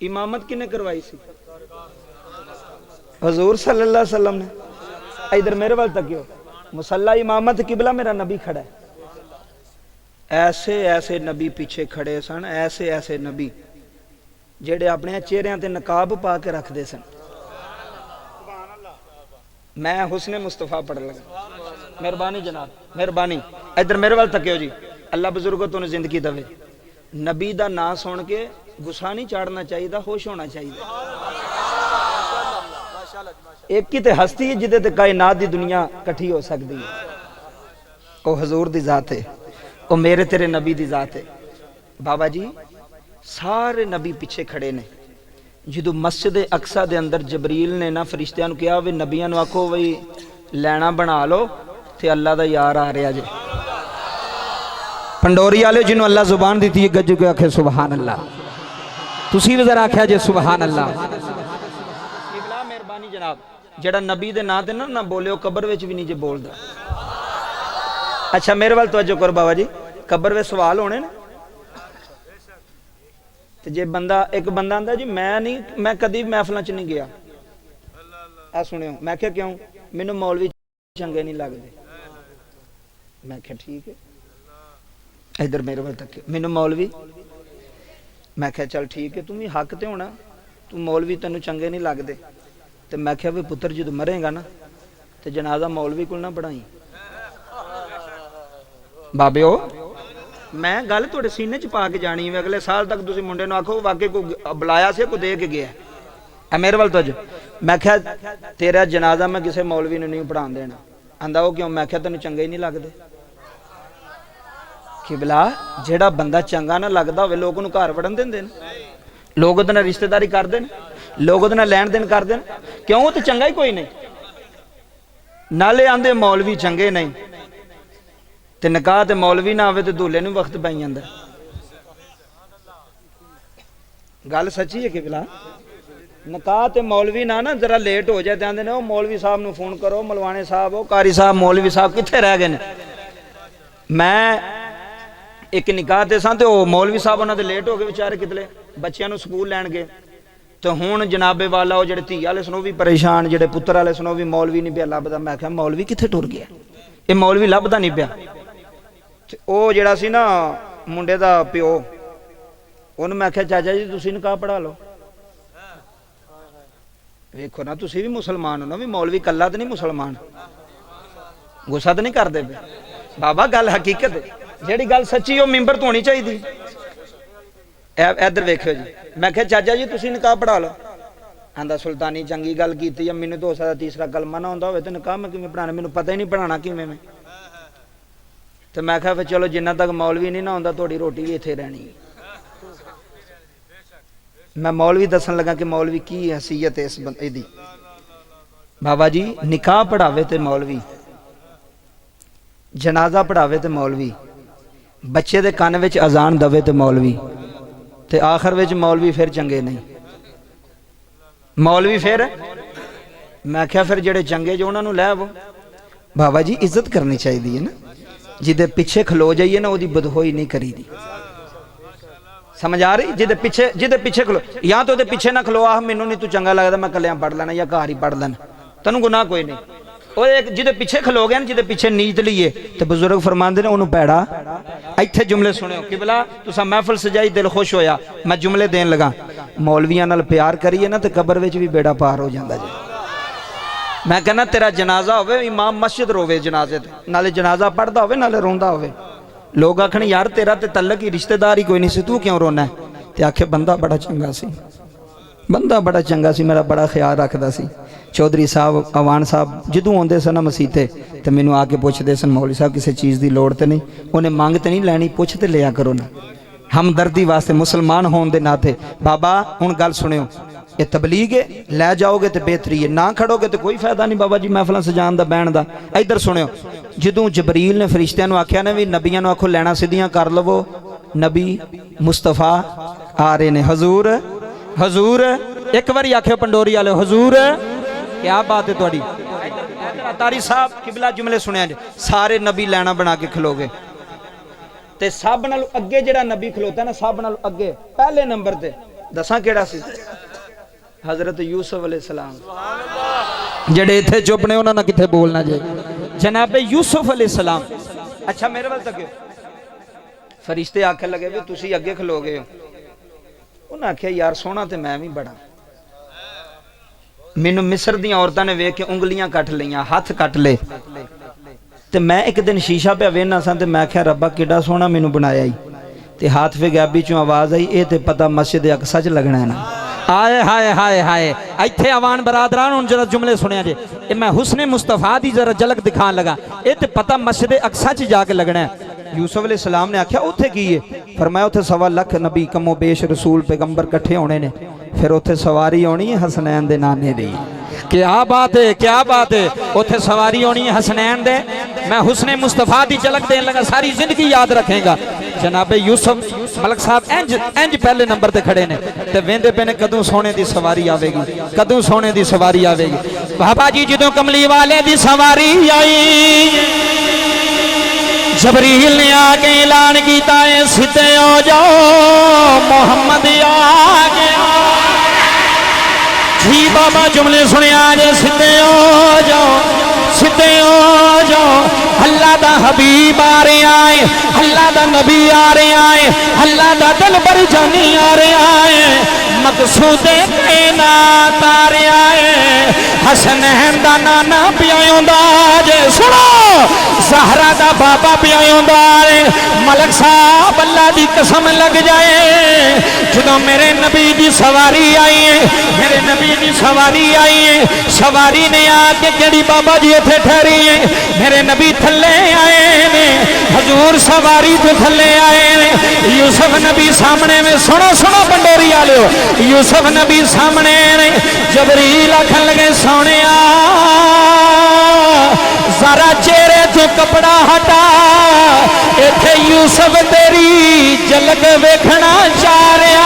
इमामत किने करवाई सी? हजूर सल्लल्लाहु अलैहि वसल्लम ने। इधर मेरे वाल तकियो, मुसल्ला इमामत किबला मेरा नबी खड़ा है। ऐसे ऐसे नबी पीछे खड़े सन, ऐसे ऐसे नबी जेड़े अपने चेहरिਆਂ ते नकाब पा के रखते सन। मैं हुस्ने मुस्तफा पढ़ लगा। मेहरबानी जनाब, मेहरबानी। इधर मेरे वाल तकियो जी। अल्लाह बुजुर्गों तुम जिंदगी दवे। नबी दा नाम सुन के गुस्सा नहीं चाड़ना चाहिए, खुश होना चाहिए। एक ही ते हस्ती है जिदे ते कायनात दी दुनिया इकट्ठी हो सकती है। ओ हजूर दी जात है, ओ मेरे तेरे नबी दी जात है। बाबा जी सारे नबी पीछे खड़े ने। जो मस्जिद अक्सा दे अंदर जबरील ने ना फरिश्तियां नूं कहा वे नबियां नूं आखो बई लैना बना लो ते अल्लाह दा यार आ रहा जे। पंडोरी वाले जिन्हों अल्लाह जुबान दी है गज के आखे सुबहान अल्लाह। तुसी भी जरा आख्या जे सुबहान अल्लाह। मेहरबानी जनाब, जेड़ा नबी दे नाम ते ना बोले कबर विच भी नहीं जे बोलदा। अच्छा मेरे वाल तवज्जो करो बाबा जी, कबर में सवाल होने ने। जे बंदा एक बंदा आंदा जी मैं कदी महफिलों च नहीं गया। आ सुनियो, मैं क्या क्यों, मैनू मौलवी चंगे नहीं लगते। मैं क्या ठीक है। इधर मेरे वाल तक, मैनू मौलवी, मैं क्या चल ठीक है, तुम भी हक ते होना, तू मौलवी तेनू चंगे नहीं लगते। तो मैं क्या भी पुत्र जो मरेगा ना तो जनाजा मौलवी को ना पढ़ाई। बाबिओ मैं गल थोड़े सीने च पा के जानी है। अगले साल तक तुम मुंडे आखो वाकई को बुलाया से को दे के गया। मेरे वाल तो मैं क्या तेरा जनाजा मैं किसी मौलवी ने नहीं पढ़ा देना। आंदा वो क्यों, मैं क्या तेन चंगे ही नहीं लगते। किबला जेड़ा बंदा चंगा ना लगता हो लोग उन्होंने घर वड़न देंगे, लोग उहदे नाल रिश्तेदारी करते हैं, लोग उहदे नाल लैन देन करते हैं। क्यों, वो तो चंगा ही कोई नहीं। नाले आंदे मौलवी चंगे नहीं ते निकाह ते मौलवी ना आवे तो दूल्हे नूं वक्त पई जांदा। गल सच्ची है किबला। निकाह ते मौलवी ना जरा लेट हो जाए तो आंदे ने ओ मौलवी साहब नूं फोन करो, मलवाने साहब ओ कारी साहब मौलवी साहब कित्थे रह गए ने। मैं एक निकाह ते सां ते ओ मौलवी साहब उन्हां दे लेट हो गए बेचारे, कितले बच्चियां नूं स्कूल लैण गए। तो हुण जनाबे वाला वो जेड़े धी वाले सुनो भी परेशान, जेड़े पुत्र वाले सुनो भी मौलवी नहीं पिया लभदा। मैं आख्या मौलवी कित्थे टुर गया, ये मौलवी लभदा नहीं पिया। वो जेड़ा सी ना मुंडे दा प्यो, उन्होंने मैं आख्या चाचा जी तुसीं निकाह पढ़ा लो। वेखो ना तुसीं भी मुसलमान हो ना, भी मौलवी कल्ला तो नहीं मुसलमान। गुस्सा तो नहीं करदे पे बाबा, गल हकीकत है, जेड़ी गल सच्ची वो मिंबर तो होनी चाहिए। इधर वेखियो जी, मैं क्या चाचा जी तुसीं निकाह पढ़ा लो। आंदा सुल्तानी चंगी गल कीती, मैनूं तो हो सकदा तीसरा कलमा ना आउंदा होवे ते निकाह मैं किवें पढ़ाना, मैनूं पता ही नहीं पढ़ाना किवें मैं। तो मैं कहा फिर चलो जिन्ना तक मौलवी नहीं ना आउंदा थोड़ी रोटी भी इत्थे रहनी। मैं मौलवी दसन लगा कि मौलवी की हैसीयत है इस बंदे दी। बाबा जी निकाह पढ़ावे ते मौलवी, जनाजा पढ़ावे ते मौलवी, बच्चे दे कान विच अजान दवे ते मौलवी, ते आखिर विच मौलवी फिर चंगे नहीं। मौलवी फिर मैं क्या फिर जेड़े चंगे जो उन्होंने लै आवो। बाबा जी इज्जत करनी चाहिए ना, जिदे पीछे खलो जाइए ना वो बदहोई नहीं करी दी। समझ आ रही, जिदे पीछे खलो, या तो पीछे ना खलो आह मैनू नहीं तू चंगा लगता मैं कलिया पढ़ लेना या घर ही पढ़ लेना, तेन गुनाह कोई नहीं। वो एक जिदे पीछे खलो गया ना, जिदे पीछे नीत लीए तो बुजुर्ग फरमाते ने उन्होंने पैड़ा। इत्थे जुमले सुनियो किबला, तुसा महफिल सजाई दिल खुश होया, मैं जुमले देन लगा। मौलवियां नाल प्यार करिए ना तो कबर विच भी बेड़ा पार हो जाता जी। मैं कहना तेरा जनाजा होवे इमाम मस्जिद रोवे जनाजे ते, नाले जनाजा पढ़दा होवे नाले रोंदा होवे। लोग आखन यार तेरा ते तलक ही रिश्तेदार ही कोई नहीं सी, तू क्यों रोना है? ते आखे बंदा बड़ा चंगा सी, बंदा बड़ा चंगा सी, मेरा बड़ा ख्याल रखदा सी। चौधरी साहब अवान साहब जदों आउंदे सन मसीते ते मैनू आके पुछदे सन मौलवी साहब किसी चीज़ की लोड़ तो नहीं, उन्हें मंग तो नहीं लैनी, पुछ ते लिया करो ना, हमदर्दी वास्ते मुसलमान होने के नाते। बाबा हुण गल सुनियो, ये तबलीग है, लै जाओगे तो बेहतरी है, ना खड़ोगे तो कोई फायदा नहीं बाबा जी महफिल सजान का बहन का। इधर सुनियो, जदों जबरील ने फरिश्तियां नूं आख्या ना भी नबियां नूं आखो लैना सीधियां कर लवो, नबी मुस्तफा आ रहे ने। हजूर हजूर एक बारी आख्यो पंडोरी वाले हजूर, क्या बात है तुहाडी। तारी साहब किबला जुमले सुनिया जे, सारे नबी लैना बना के खलोगे ते सब नाल अगे जेड़ा नबी खलोता ना, सब नाल अगे पहले नंबर ते दसां केड़ा सी? हजरत यूसुफ अलैहिस्सलाम। जेड़े इत्थे चुप ने उन्होंने किथे बोलना जे। जनाबे यूसुफ अलैहिस्सलाम, अच्छा मेरे वाल तक फरिश्ते आखे लगे भी तुसी अगे खलो गए हो। उन्हें आख्या यार सोना तो मैं भी बड़ा, मैनू मिस्र दी औरतां ने वेख के उंगलियां कट लियां, हाथ कट ले, ते मैं एक दिन शीशा पे वेखना सा, मैं आख्या रब्बा किड्डा सोहना मैनू बनाया ही, ते हाथ वे गैबी चों आवाज आई, ये तो पता मस्जिद अक्सा च लगना है ना। आए हाय हाय हाय, इत्थे आवान बरादरान हुण जरा जुमले सुनिया जे, ये मैं हुस्ने मुस्तफा दी जरा झलक दिखान लगा, ये तो पता मस्जिद अक्सा च जाके लगना है। यूसुफ अलैहिस्सलाम ने आख्या उत्थे की है? फरमाया उत्थे 1.25 लाख नबी कमो बेश रसूल पैगंबर कट्ठे होने ने, फिर उत्थे सवारी आनी है हसनैन दे नाने दी। क्या बात है, क्या बात है, उत्थे सवारी आनी है हसनैन दे। मैं हुस्ने मुस्तफा दी झलक देन लगा, सारी जिंदगी याद रखेगा। जनाबे यूसुफ मलक साहब इंज इंज पहले नंबर ते खड़े ने, ते वेंदे पे ने कदों सोने दी सवारी आवेगी, कदों सोने दी सवारी आवेगी। बाबा जी जदों कमली वाले दी सवारी आई, जबरील ने आके ऐलान किया है सीधे हो जाओ मोहम्मद आ गया। जी बाबा जुमले सुनिया जे, सीधे हो जाओ, सीधे हो जाओ, अल्लाह दा हबीब आ रहा है, अल्लाह दा नबी आ रहा है, अल्लाह दा दिलबर जानी आ रहा है, मकसूदे कायनात आ रहा है, हसनैन दा नाना पियाउंदा जे। सुनो ज़हरा दा बाबा पियाउंदा है। मलक साहब अल्लाह दी कसम लग जाए, जदों मेरे नबी दी सवारी आई है, मेरे नबी दी सवारी आई है, सवारी ने आके केड़ी बाबा जी इत्थे ठहरी है, मेरे नबी थल्ले आए ने, हजूर सवारी तो थल्ले आए ने, यूसुफ नबी सामने में। सुनो सुनो पंडोरी वाले, यूसुफ नबी सामने ने, जबरील आखन लगे सोने जरा चेहरे तो कपड़ा हटा, इथे यूसुफ तेरी झलक वेखना चाह रहा।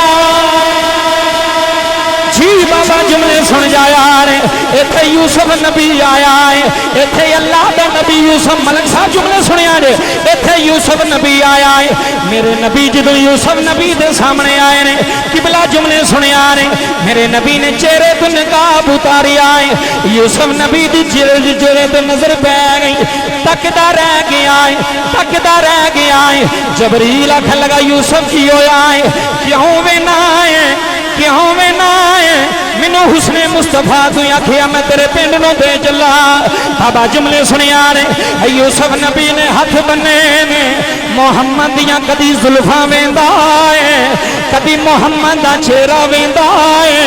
जी बाबा जुमले सुन जाया रे, इथे यूसुफ नबी आया है, इथे अल्लाह दा नबी यूसुफ। मलक साहब जुमले सुनिया रे, इथे यूसुफ नबी आया है, मेरे नबी जदों यूसुफ नबी दे सामने आए ने, किबला जुमले सुनिया रे, मेरे नबी ने चेहरे तो नकाब उतारिया है, यूसुफ नबी दी चेहरे तो नजर पै गई, तकदा रह गया है, तकदा रह गया है। जबरील आखन लगा यूसुफ की होया है, क्यों वे ना है, क्यों वे ना है, मैनू हुस्ने मुस्तफा तू आखिया मैं तेरे पिंड नूं दे चला। बाबा जुमले सुनिया ने, यूसुफ नबी ने हथ बन्ने ने, मोहम्मद दियां कदी जुल्फां वेंदा है, कदी मोहम्मद दा चेहरा वेंदा है,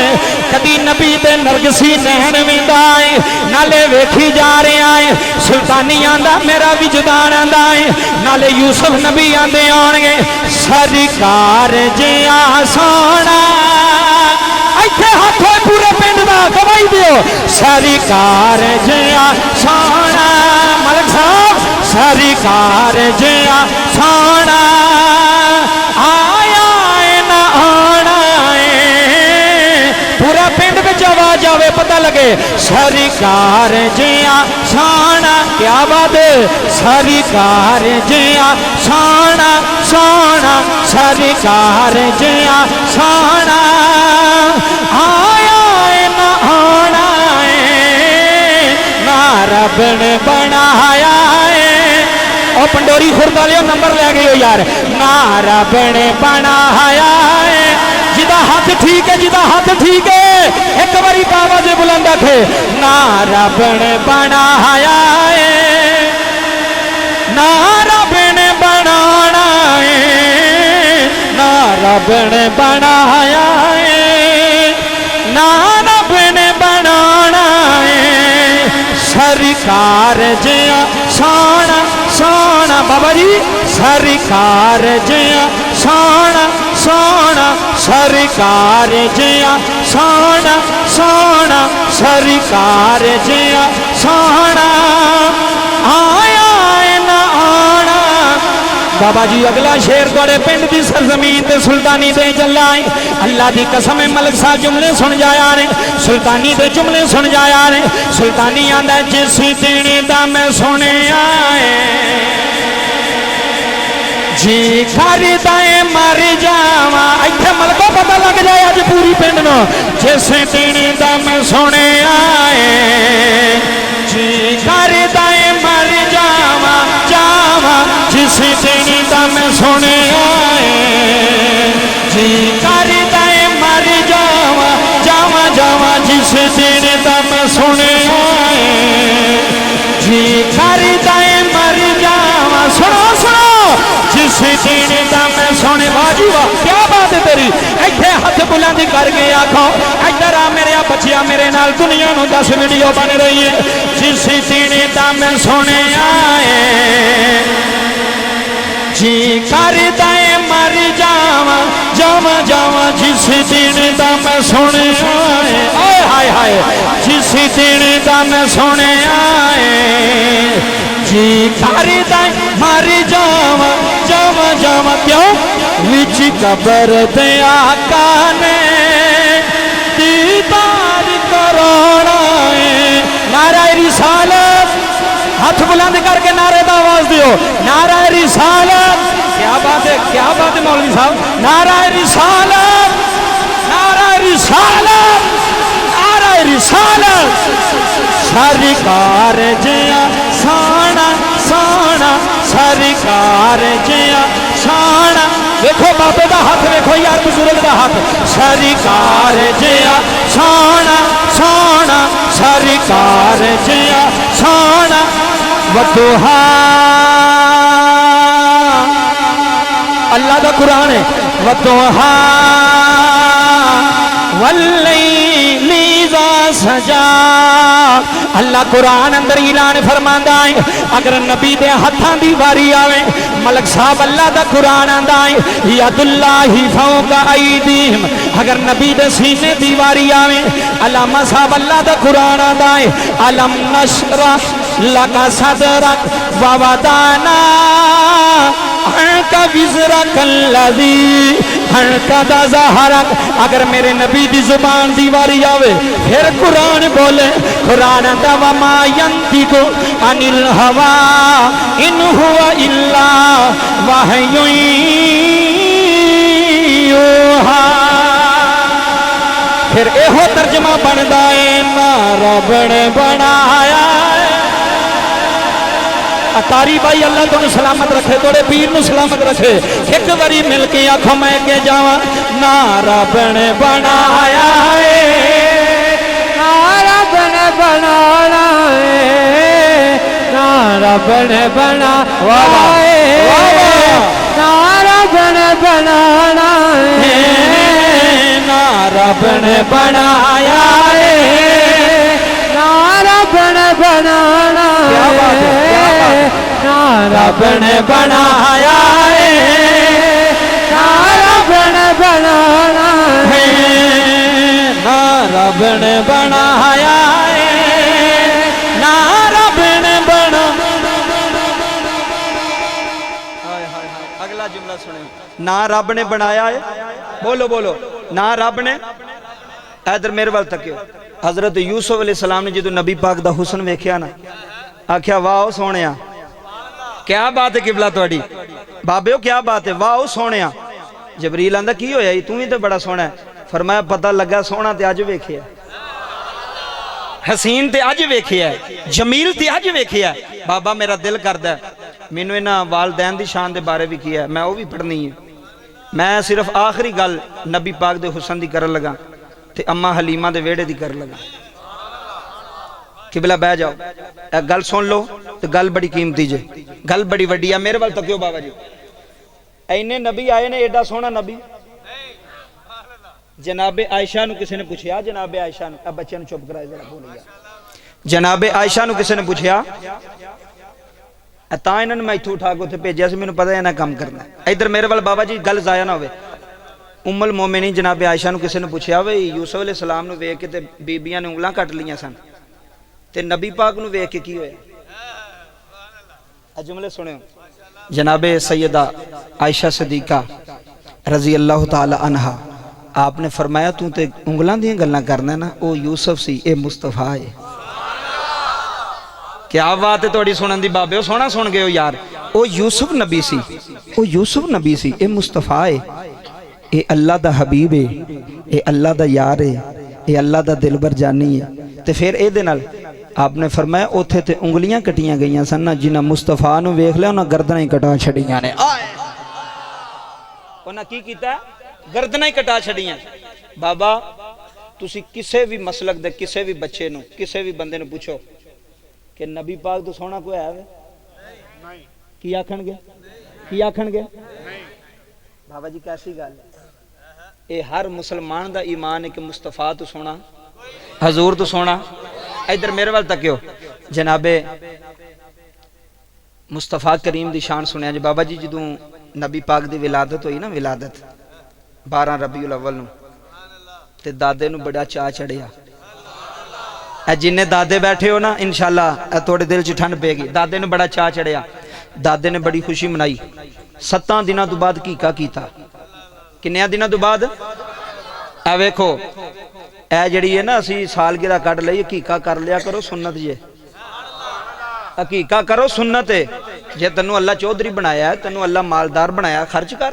कदी नबी दे नरगसी नैन वेंदा है, नाले वेखी जा रहा है, सुल्तानी आंदा मेरा विजदान आंदा है, नाले यूसुफ नबी आंदे आउणगे सरकार जिया सोना। इत्थे हाथ होए पूरे पिंड दा गवाही दिओ, सरकार जिया सोना। मलक साहब सरकार जिया सोना, आया है ना आना है, पूरा पिंड में आवाज आवे पता लगे सरकार जिया सोना। क्या बात है, सरकार जिया सोना सोना, सरकार जिया सोना, आया है ना आना है, ना रब ने बनाया है। और पंडोरी खुर्द वाले नंबर ले गए हो यार, ना रब ने बनाया है, जिदा हाथ ठीक है, जिदा हाथ ठीक है, एक बारी बाबा जी बुलंद आखे, ना रब ने बनाया है, ना रब ने बनाना है, ना रब ने बनाया है, ना रब ने बनाना है, सरकार जिया सोना सोना। बाबा जी सरकार जिया सोना सोना, सरकार जिया सोना सोना, सरकार जिया सोना, आया है ना आना। बाबा जी अगला शेर थोड़े पिंड की सरजमीन ते सुल्तानी दे चला है, अल्लाह की कसम है। मलक साहब जुमले सुन जाया ने, सुल्तानी दे जुमले सुन जाया ने। सुल्तानी आंदा जिस देने दा मैं सुने आए, जी करदा है मर जावा इत्थे मलको पता लग जाए अज पूरी पिंड नो जिस दिन दा मैं सुने आए जी करदा है मर जावा जावा जिस दिन दा मैं सुने आए जी करदा है मर जावा जावा जावा जिस दिन दा मैं सुने आए जी करदा है मर जावा सुनो सुनो जिस दिन दा मैं सुने बाजी वाह क्या बात है तेरी इत्थे हथ बुलंद करके आखो इधर आ मेरे बच्चिया मेरे नाल दुनिया नूं 10 वीडियो बन रही है जिस दिन दा मैं सुने आए जी करदा है मर जावा जावा जावा जिस दिन दा मैं सुने आए आए हाय हाय जिस दिन दा मैं सुने आए जी करदा है मर जावा जावा जावा क्यों विच कबर दे आका ने दीदार कराना है नारा रिसालत हाथ बुलंद करके नारे दा आवाज दियो नारा रिसालत क्या बात है मौलवी साहब नारा रिसालत नारा रिसालत नारा रिसालत सरकार जिया साना साना सरकार जिया साना देखो बाबे का हाथ देखो यार बुजुर्ग का हाथ सरकार जिया साना साना सरकार जिया साना वतुहा अल्लाह का कुरान है वतुहा वल्लैली इज़ा सजा अल्लाह कुरान अंदर ऐलान फरमांदा है अगर नबी दे हत्थां दी वारी आवे मलक साहब अल्लाह दा कुरान आंदा है यदुल्लाहि फौका ऐदीहिम अगर नबी दे सीने दी वारी आवे अलामा साहब अल्लाह दा कुरान आंदा है अलम नशरह लका सदरक व वदाना का विजरा कल्लदी का ज़हरक अगर मेरे नबी दी जुबान दी वारी आवे फिर कुरान बोले कुरान दा वमा यंतिकु अनिल हवा इन हुवा इल्ला वहयुन यूहा फिर एहो तर्जमा बनदा है ना रब ने बनाया अतारी भाई अल्लाह तुम सलामत रखे तोड़े पीर नु सलामत रखे एक बारी मिल के आखो मैं के जावा ना रब ने बनाया है ना रब ने बनाना है ना रब ने बना ना रब ने बनाना है ना रब ने बनाया है ना रब ने बनाना ना रब ने बनाया है ना रब ने बनाना है ना रब ने बनाया है ना रब ने बना अगला जुमला सुने ना रब ने बनाया है बोलो बोलो ना रब ने इधर मेरे वाल तकियो हजरत यूसुफ अलैहिस्सलाम ने जो नबी पाक दा हुस्न वेख्या ना आख्या वाह सोने क्या बात है किबला थोड़ी बाबे क्या बात है वाह सोने जबरील आंदा की होया तू भी तो बड़ा सोहना है फरमाया पता लगा सोहना ते अज वेखिया हसीन ते अज वेखिया जमील ते अज वेखिया बाबा मेरा दिल करदा मैनू इन्हां वालदैन दी शान दे बारे भी किया मैं वो भी पढ़नी है मैं सिर्फ आखिरी गल नबी पाक दे हुस्न दी करन लगा ते अम्मा हलीमा दे वेड़े दी करन लगा किबला बह जाओ गल सुन लो तो गल बड़ी कीमती जे गल बड़ी वड्डी है मेरे वाल तकियो बाबा जी इन्ने नबी आए ने एडा सोहना नबी जनाबे आयशा नु किसी ने पूछया जनाबे आयशा नु बच्चे नु चुप कराए जरा बोलिया जनाबे आयशा नु किसी ने पूछया ता इन्होंने मैं इत्थों उठा के उत्थे भेजा सी मैनूं पता है इन्हां काम करना इधर मेरे वाल बाबा जी गल जाया ना होवे उम्मुल मोमिनीन जनाबे आयशा नु किसी ने पूछया वे यूसुफ अलैहि सलाम नु वेख के ते बीबियां ने उंगलां कट लियां सन ते नबी पाक नु वेख के की होया जुमले सुनियो जनाबे सैयदा आयशा सिद्दीका रजी अल्लाह ताला अन्हा आपने फरमाया तू ते उंगलां दी गल्लां करना ना ओ यूसुफ सी ए मुस्तफा है क्या बात है थोड़ी सुनन दी बाबे, सोना सुन गए हो यार। ओ यूसुफ नबी सी, ओ यूसुफ नबी सी, ये मुस्तफा है, ये अल्लाह दा हबीब है, ये अल्लाह दा यार है, ये अल्लाह दा दिलबर जानी है। तो फिर ये आपने फरमाया उथे ते उंगलियां कटियां गई सन ना, जिन्हें मुस्तफा नूं वेख लिया उन्हें गर्दनां ही कटा छड़ियां ने। उन्हें की कीता? गर्दनां ही कटा छड़ियां। बाबा तुसी किसी भी मसलक दे किसी भी बच्चे नूं किसी भी बंदे नूं पूछो कि नबी पाक तो सोना कोई है वे, की आखणगे? की आखणगे? बाबा जी कैसी गल है? ये हर मुसलमान दा ईमान है कि मुस्तफा तो सोना, हजूर तो सोना। इधर मेरे वाल तकियो, जनाबे मुस्तफा करीम दी शान सुनिया जी। बाबा जी जदों नबी पाक दी विलादत हुई ना, विलादत 12 रबीउल अव्वल नूं, ते दादे नूं बड़ा चाह चढ़िया। जिन्ने दादे बैठे हो ना इंशाअल्लाह थोड़े दिल च ठंड पेगी। दादे ने बड़ा चाह चढ़िया, दादे ने बड़ी खुशी मनाई। 7 दिनों तो बाद कीका कीता। किन्ने दिनों तो बाद? ए वेखो ए जड़ी है ना, असी सालगिरह कट लई, हकीका कर लिया करो सुन्नत जे, हकीका करो सुन्नत है। जे तेनू अल्लाह चौधरी बनाया है, तेनू अल्लाह मालदार बनाया, खर्च कर।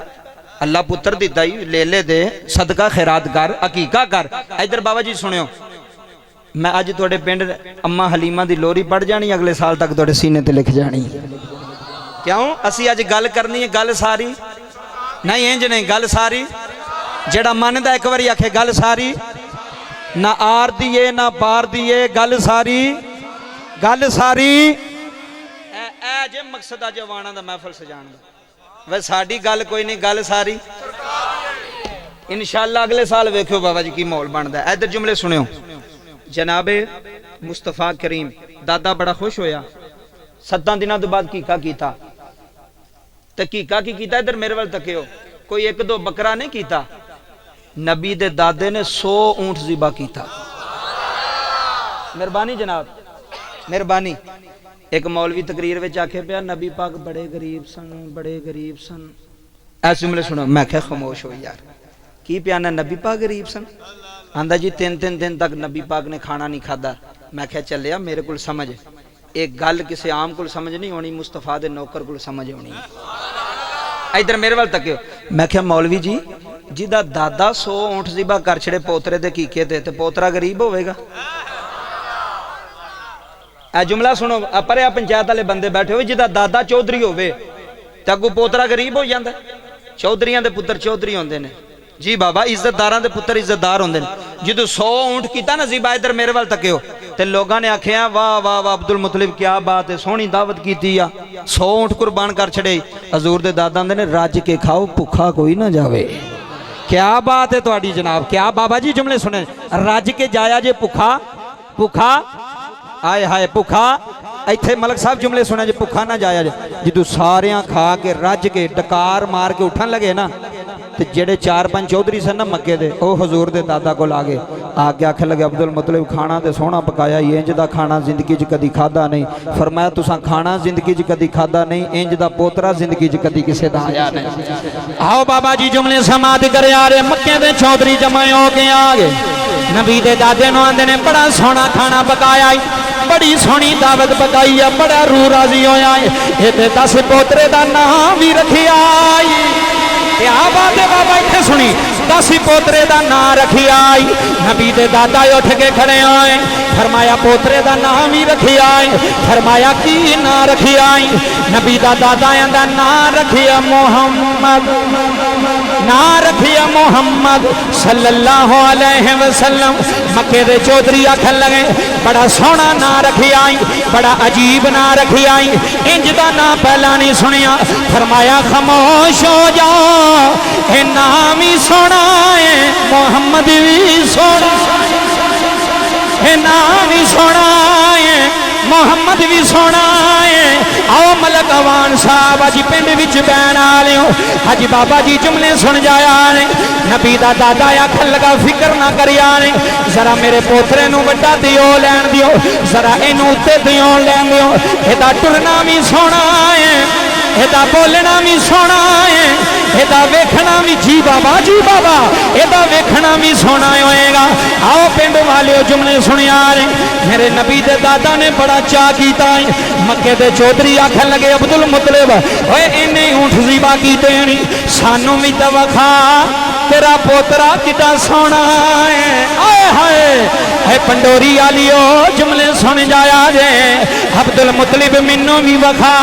अल्लाह पुत्र दिता ही ले दे, सदका खैरात कर, हकीका कर। इधर बाबा जी सुनियो, मैं अज थोड़े पिंड अम्मा हलीमा दी लोरी पढ़ जानी, अगले साल तक थोड़े सीने ते लिख जानी। क्यों? असी अज गल करनी है, गल सारी नहीं इंज नहीं, गल सारी। जेड़ा मनदा एक बारी आखे गल सारी, ना आर दिए ना पार दिए, गल सारी, गल सारी। ए जे मकसद अज वाणा दा महफल सजाण दा, वै साडी गल कोई नहीं, गल सारी। इंशाअल्लाह अगले साल वेखियो बाबा जी की माहौल बनदा। इधर जुमले सुनियो, जनाबे मुस्तफा करीम दादा बड़ा खुश होया। 7 दिनों तो बाद कीका कीता। तो कीका की कीता? इधर मेरे वाल तकियो, कोई 1-2 बकरा नहीं कीता। नबी दे दादे ने 100 ऊंट ज़िबा कीता। मेहरबानी जनाब, मेहरबानी। एक मौलवी तकरीर में आखे पिया नबी पाक बड़े गरीब सन, बड़े गरीब सन। ऐसे जुमले सुनो। मैं क्या खामोश हो यार, की प्याना नबी पाक गरीब सन? आंदा जी 3-3 दिन तक नबी पाक ने खाना नहीं खादा। मैं क्या चलिया मेरे को समझ, एक गल किसी आम को समझ नहीं होनी, मुस्तफा दे नौकर को समझ होनी। इधर मेरे वाल तक मैं क्या मौलवी जी जिदा दादा 100 ऊंट ज़िबा कर छड़े पोतरे दे कीके ते पोतरा गरीब होवेगा? ए जुमला सुनो, पर पंचायत वाले बंदे बैठे हो, जिदा दादा चौधरी होवे ते अगू पोतरा गरीब हो जांदा। चौधरियां दे पुत्र चौधरी होंदे ने जी बाबा, इज्जतदारां दे पुत्र इज्जतदार होंदे ने। जो 100 ऊंट कीता ना ज़िबा, इधर मेरे वाल तकियो, ते लोगों ने आखिया वाह वाह वाह अब्दुल मुतलिब क्या बात है, सोहनी दावत कीती आ, 100 ऊंट कुर्बान कर छड़े। हजूर दे दादा ने रज के खाओ, भुखा कोई ना जावे। क्या बात है तुहाडी जनाब, क्या बाबा जी जुमले सुने। रज के जाया जे भुखा, भुखा आए हाय भुखा। इत्थे मलक साहब जुमले सुने जे भुखा ना जाया जे। जो सारियां खा के रज के डकार मार के उठन लगे ना, ते जेड़े 4-5 चौधरी सन ना मक्के दे, ओ हजूर दे दादा को आगे आके आखे लगे अब्दुल मुतलिब खाना ते सोहना पकाया, इंज दा खाना जिंदगी च कदी खादा नहीं। फरमाया तुसां खाना जिंदगी च कदी खादा नहीं, इंज दा पोतरा जिंदगी च कदी किसे दा आया नहीं। आओ बाबा जी जुमले समाध करे आ रहे, मक्के दे चौधरी जमा हो के आ गए। नबी दे दादे नूं आंदे ने बड़ा सोहना खाना पकाया, बड़ी सोहनी दावत पकाई है, बड़ा रूह राजी होया। ये ते 10 पोतरे दा नाम भी रखिया। क्या बात है बाबा, इत्थे सुनी। 10 पोतरे दा नाम रखिया। नबी दे दादा उठ के खड़े आए, फरमाया पोतरे दा नाम ही रखिया। फरमाया की नाम रखिया? नबी दा दादा दा नाम रखिया मोहम्मद, नाम रखिया मोहम्मद सल्लल्लाहु अलैहि वसल्लम। मक्के दे चौधरी आखन लगे बड़ा सोहना नाम रखिया, बड़ा अजीब नाम रखिया, इंज दा नाम पहला नहीं सुनिया। फरमाया खामोश हो जाओ, ये नाम ही सोना है, मोहम्मद भी सोना, ये नाम ही सोना है, मोहम्मद भी सोना है। आओ मलक अवान साहब अज पिंड विच बैन आले हो, अज बाबा जी जुमले सुन जाया ने। नबी दा दादा आखन लगा फिक्र ना करिया ने, जरा मेरे पोतरे नूं वड्डा दियो लैन दियो, जरा इनू उत्ते दियो लैन दियो, एदा टुरना भी सोना है, एदा बोलना भी सोना है, एदा वेखना भी जी बाबा एदा वेखना भी सोना होएगा। आओ पिंड वाले जुमले सुनिया रे, मेरे नबी दे दादा ने बड़ा चाह किया है। मक्के दे चौधरी आखन लगे अब्दुल मुतलिब ओए इन्हें ऊंट ज़िबा कीते नी, सानू भी तो वखा तेरा पोतरा कितना सोना है। आए हाय है पंडोरी आलियो जुमले सुन जाया जे, अब्दुल मुतलिब मिन्नू भी वखा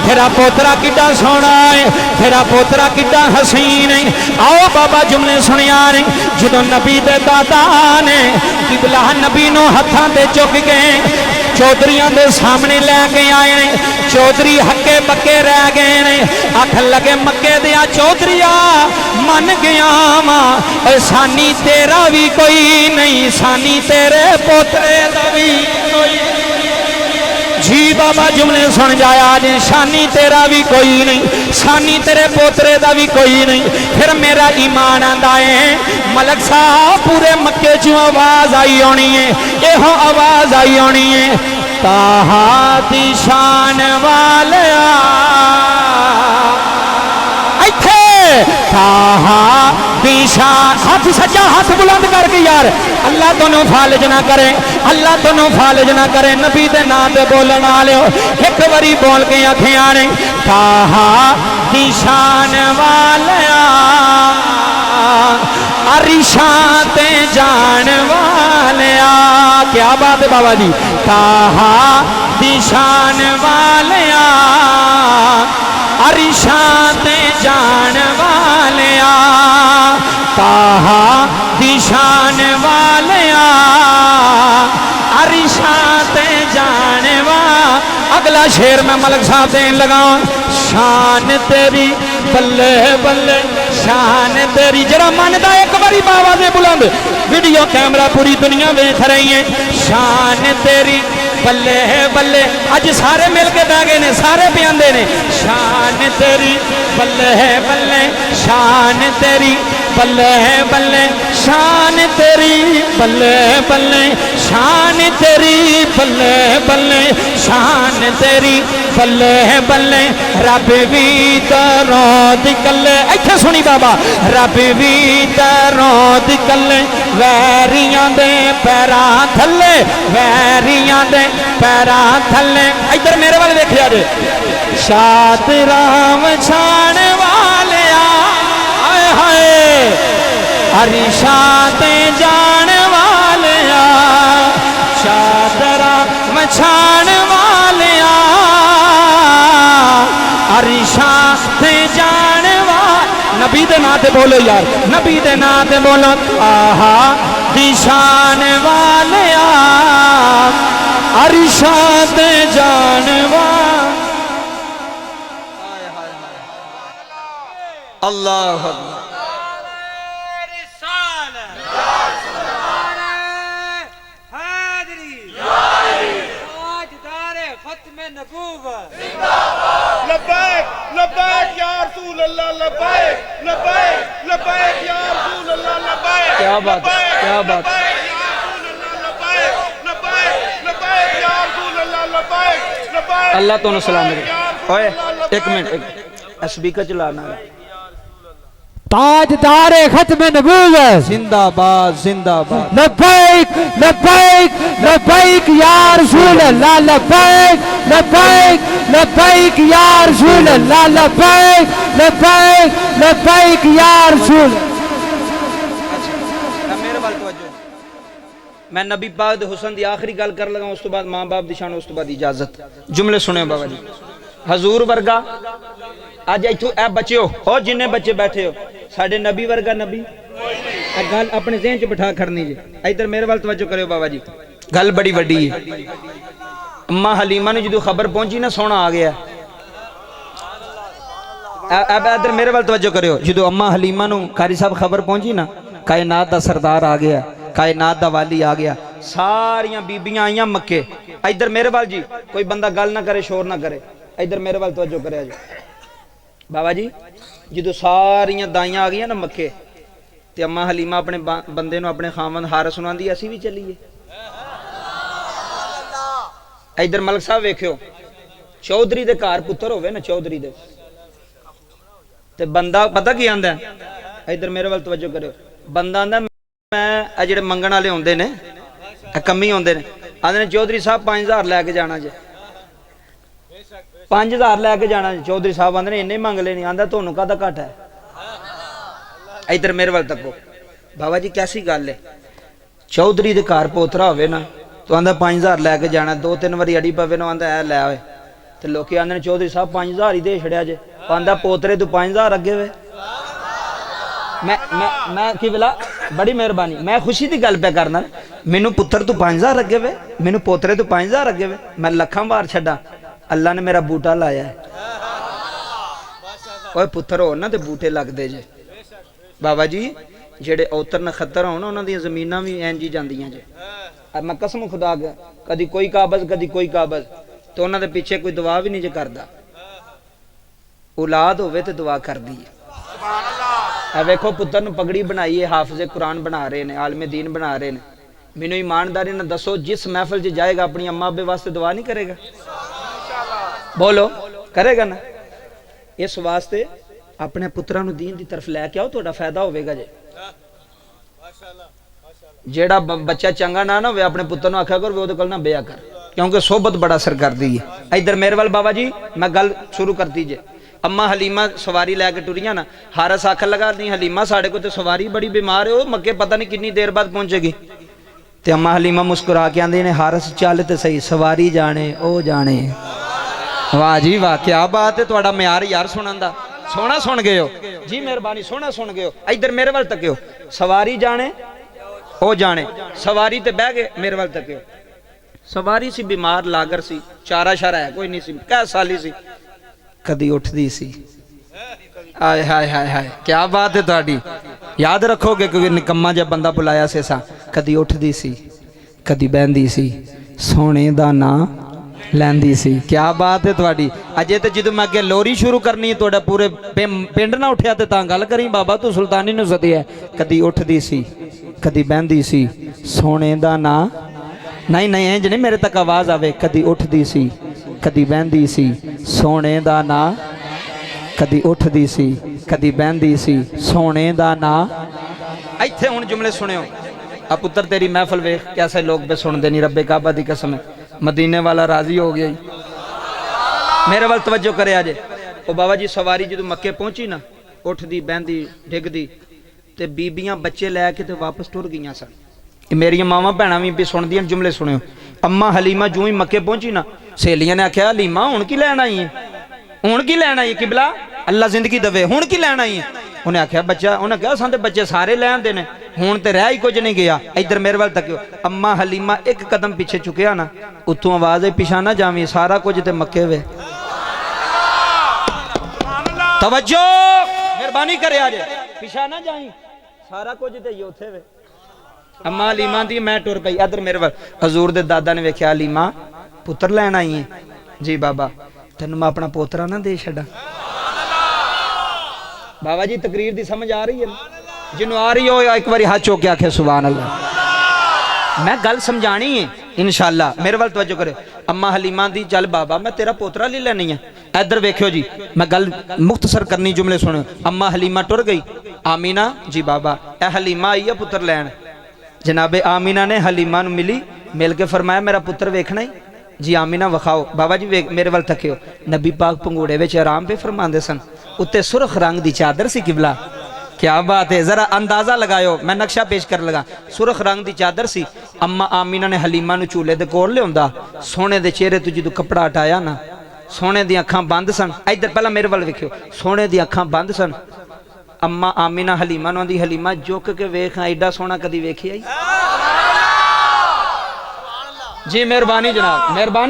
तेरा पोतरा कितना सोना है, तेरा पोतरा कितना हसीन है। आओ बाबा जुमले सुनिया रे, जो नबी दे दादा ने किबला नबी नो हथां ते चुक गए, चौधरियां दे सामने लैके आए ने, चौधरी हक्के बक्के रह गए ने। आखन लगे मक्के दिया चौधरिया मन गया वा, सानी तेरा भी कोई नहीं, सानी तेरे पोतरे दा भी कोई जी बाबा जुमले सुन जाया जी, शानी तेरा भी कोई नहीं, शानी तेरे पोतरे दा भी कोई नहीं। फिर मेरा ईमान आंदा है मलक साहब पूरे मक्के चों आवाज आई होनी है, एहो आवाज आई होनी है, ताहा दी शान वालिया इत्थे ताहा दी शान। हाथ सज्जा हाथ बुलंद करके यार, अल्लाह दोनों फालज ना करे, अल्लाह दोनों फालज ना करे। नबी दे नाम ते बोलन वाले एक बारी बोल के आखिया ने, ताहा दी शान वालिया अरिशा ते जान वालिया। क्या बात है बाबा जी, ताहा दी शान वालिया अरिशा ते जान वालिया, ताहा दी शान वालिया अरिशा ते जान वा। अगला शेर मैं मलक साहब देन लगा, शान तेरी बल्ले बल्ले शान तेरी। जरा मानता एक बारी बाबा दे बुलंद, वीडियो कैमरा पूरी दुनिया देख रही है। शान तेरी बल्ले बल्ले, अज सारे मिल के बह गए ने, सारे पियादे ने। शान तेरी बल्ले बल्ले शान तेरी बल्ले बल्ले शान तेरी बल्ले बल्ले शान तेरी बल्ले बल्ले शान तेरी बल्ले बल्ले। रब भी दरों दी कल्ले, इत्थे सुनी बाबा, रब भी दरों दी कल्ले वैरियां दे पैरां थल्ले, वैरियां दे पैरां थल्ले। इधर मेरे वाले देखिया जे, शाद राम छाण वाले आए हाय अरिशा ते जान वाले, शाद राम छाण वाले अरिशा ते जान वा। नबी दे नाम ते बोलो यार, नबी दे नाम ते बोलो, आहा दी शान वाले अरिशा ते जान वा। अल्लाह लब्बैक लब्बैक या रसूल अल्लाह, लब्बैक लब्बैक लब्बैक या रसूल अल्लाह, लब्बैक। क्या बात है, क्या बात है। अल्लाह तो सलाम। ओए एक मिनट, स्पीकर चलाना। ताजदार खत्म नबूवत जिंदाबाद जिंदाबाद। लब्बैक लब्बैक लब्बैक या रसूल अल्लाह, लब्बैक लब्बैक लब्बैक या रसूल अल्लाह, लब्बैक लब्बैक लब्बैक या रसूल। मेरे वाल तवज्जो, मैं नबी पाक दे हुस्न दी आखिरी गल कर लगा, उस तो बाद मां बाप दी शान, उस तो बाद इजाजत। जुमले सुने बाबा जी, हजूर वर्गा अज इथों ए बच्चे हो और जिन्ने बच्चे बैठे हो, साडे नबी वर्गा नबी गल अपने ज़हन च बिठा खड़नी जी। इधर मेरे वाल तवज्जो करियो बाबा जी, गल बड़ी वड्डी है। अम्मा हलीमा नूं जदों खबर पहुंची ना सोना आ गया, इधर मेरे वाल तवज्जो करियो, जदों अम्मा हलीमा नूं कारी साहब खबर पहुंची ना, कायनात दा सरदार आ गया, कायनात दा वाली आ गया, सारियां बीबियां आईयां मक्के। इधर मेरे वाल जी, कोई बंदा गल ना करे, शोर ना करे, इधर मेरे वाल तवज्जो करे जी। बाबा जी जो सारियां दाइयां आ गई ना मक्के, ते अम्मा हलीमा अपने बंदे नूं अपने खामन हार सुनांदी, असीं भी चलीए। इधर मलक साहब वेखियो, चौधरी दे घर पुत्र होवे ना चौधरी दे ते बंदा पता की आंदा इधर मेरे वाल तवज्जो करो बंदा आंदा मैं आ जेड़े मंगण वाले होंदे ने कमी होंदे ने आंदे ने चौधरी साहब 5000 लैके जाना जे 5000 लैके जाना जी चौधरी साहब आंदे ने इन्ने मंग ले नहीं आंदा तुहानू काहदा घट है इधर मेरे वाल तको बाबा जी कैसी गल है चौधरी दे घर पोतरा होवे ना तो आंदा 5000 लैके जाना 2-3 बारी अड़ी पवे ना आंदा ऐ लै आए ते लोकी आंदे ने चौधरी साहब 5000 ही दे छड़िया जे आंदा पोतरे तू 5000 अगे वे मैं की बोला बड़ी मेहरबानी मैं खुशी की गल पे करना मैनू पुत्र तू 5000 अगे वे मैनू पोतरे तू 5000 अगे वे मैं लखां बार छड्डा अल्लाह ने मेरा बूटा लाया है ओए पुत्र हो ना ते बूटे लगदे जे बाबा जी जेड़े औतर नखत्तर हो ना उन्हां दी ज़मीनां भी इंज ही जांदियां जे अब मैं कसम खुदा के कदी कोई काबज कदी कोई काबज तो उन्हां दे पीछे कोई दुआ भी नहीं जे करदा औलाद होवे ते दुआ करदी है वेखो पुत्र नूं पगड़ी बनाई है हाफिज़े कुरान बना रहे ने आलमे दीन बना रहे ने मैनू ईमानदारी नाल दसो जिस महफिल च जाएगा अपनी अम्मा अब्बे वास्ते दुआ नहीं करेगा बोलो करेगा ना इस वास्ते अपने पुत्रां नूं दीन दी तरफ लैके आओ तुहाडा फायदा होवेगा जे जेड़ा बच्चा चंगा ना होवे अपने पुत्र नूं आख्या कर वे ओहदे कोल ना बेया कर क्योंकि सोहबत बड़ा असर करदी है इधर मेरे वाल बाबा जी मैं गल शुरू करती जे अम्मा हलीमा सवारी लैके टुरियां ना हारस आखन लगा नहीं हलीमा साढ़े को तो सवारी बड़ी बीमार है वो मक्के पता नहीं कितनी देर बाद पहुंचेगी ते अम्मा हलीमा मुस्कुरा के आंदी ने हारस चल ते सही सवारी जाने ओ जाने वाह जी वाह क्या बात है तुहाडा म्यार यार सुनन दा सोना सुन गए हो जी मेहरबानी सोना सुन गए हो इधर मेरे वाल तकियो सवारी जाने ओ जाने सवारी ते बह गए मेरे वाल तकियो सवारी सी बीमार लागर सी चारा शारा है कोई नहीं सी कै साली सी कदी उठदी सी आय हाय हाय हाय क्या बात है तुहाडी याद रखोगे क्योंकि निकम्मा जब बंदा बुलाया से सा कदी उठदी सी कदी बहंदी सी सोने दा नां लैंदी सी क्या बात है तुहाडी अजे ते जदों मैं अगे लोरी शुरू करनी तुहाडा पूरे पिंड ना उठिया ते तां गल करी बाबा तू सुल्तानी नूं सदिया कदी उठदी सी कदी बहंदी सी सोने दा नां नहीं नहीं इंज नहीं मेरे तक आवाज आवे कदी उठदी सी कदी बहंदी सी सोने दा नां कदी उठदी सी कदी बहंदी सी सोने दा नां इत्थे हुण जुमले सुनियो आ पुत्र तेरी महफिल वेख कैसे लोग बे सुनदे नहीं रब्बे काबा दी कसम है मदीने वाला राजी हो गया मेरे वाल तवज्जो करे आजे ओ बाबा जी सवारी जदों मक्के पहुंची ना उठदी बहंदी डिगदी ते बीबियां बच्चे लैके ते वापस टुर गईयां सन मेरिया मावां भैणां भी सुनदियां जुमले सुनियो अम्मा हलीमा जूं ही मक्के पहुंची ना सहेलियां ने आख्या हलीमा हुण की लैण आई है हुण की लैण आई किबला अल्लाह जिंदगी दवे हुण की लैण आई है उन्हें आख्या बच्चा उन्हें कहा असां ते बच्चे सारे लैण दे ने हुण ते रह ही कुछ नहीं गया इधर मेरे वाल तकियो अम्मा हलीमा एक कदम पीछे चुकिया ना उत्तों आवाज आई पिछा ना जावी सारा कुछ ते मक्के वे तवज्जो मेहरबानी करे आजे पिछा ना जाई सारा कुछ ते उत्थे वे अम्मा हलीमा दी मैं टुर पई इधर मेरे वाल हजूर दे दादा ने वेख्या हलीमा पुत्र लैण आई है जी बाबा तेन मैं अपना पोतरा ना दे छड़ा बाबा जी तकरीर दी समझ आ रही है जिन्हों आ रही हो एक बार हाथ चौक के आखे सुभान अल्लाह मैं गल समझानी है इंशाअल्लाह मेरे वाल तवज्जो करे अम्मा हलीमा दी चल बाबा मैं तेरा पोतरा ले लेनी है इधर वेख्यो जी मैं गल मुख्तसर करनी जुमले सुनो अम्मा हलीमा टुर गई आमीना जी बाबा ए हलीमा आई है पुत्र लैन जनाबे आमीना ने हलीमा नूं मिली मिल के फरमाया मेरा पुत्र वेखना ही जी आमीना वखाओ बाबा जी मेरे वाल तकियो नबी पाक पंगूड़े विच आराम पे फरमांदे सन उत्ते सुरख रंग दी चादर सी किबला क्या बात है जरा अंदाजा लगायो मैं नक्शा पेश कर लगा सुरख रंग दी चादर सी अम्मा आमीना ने हलीमा नूं चूले दे कोल लियाउंदा सोने दे चेहरे तो जदों कपड़ा हटाया ना सोने दी अखां बंद सन इधर पहला मेरे वाल वेखियो सोने दी अखां बंद सन अम्मा आमीना हलीमा नूं आंदी हलीमा झुक के वेख एडा सोना कदी वेखिया जी मेहरबानी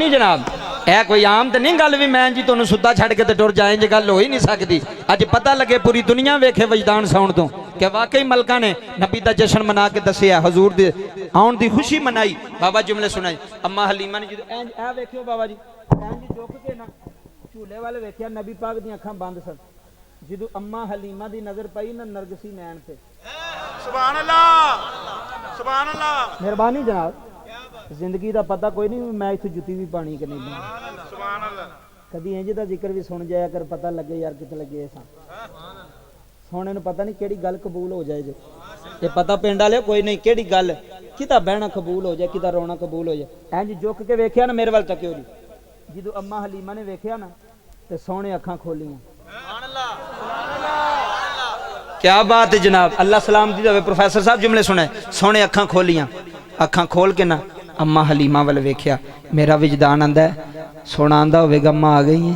जनाब है कोई आम तो नहीं गल भी मैं जी तुहानूं सुद्धा छड़ के टुर जाए जी गल हो ही नहीं सकती अज पता लगे पूरी दुनिया वेखे वजदान साउण तो कि वाकई मलका ने नबी का जश्न मना के दसिया हजूर दे आउण दी खुशी मनाई बाबा जुमले सुनाई अम्मा हलीमा ने जो ऐ वेखियो बाबा जी इंज झुक के ना झूले वाले वेखिया नबी पाक दी अखां बंद सन जदों अम्मा हलीमा दी नजर पई ना नरगसी नैन ते सुभान अल्लाह मेहरबानी जनाब जिंदगी का पता कोई नहीं मैं इत्थे जुत्ती भी पानी कि नहीं सुभान अल्लाह कभी इंज दा जिक्र भी सुन जाया कर, पता लगे यार कित लगे सा सोने नूं पता नहीं केड़ी गल कबूल हो जाए। जो ये पता पिंड वाले कोई नहीं केड़ी गल किता बहना कबूल हो जाए, किता रोना कबूल हो जाए। इंज झुक के वेख्या ना मेरे वाल तक्यो जी, जो अम्मा हलीमा ने वेख्या ना ते सोने अखां खोलियां। क्या बात है जनाब, अल्लाह सलामती देवे। प्रोफेसर साहब जुमले सुने, सोने अखां खोलियां, अखां खोल के ना अम्मा हलीमा वाल वेख्या। मेरा विजदान आंदा है, सोना आंदा होवेगा अम्मा आ गई है,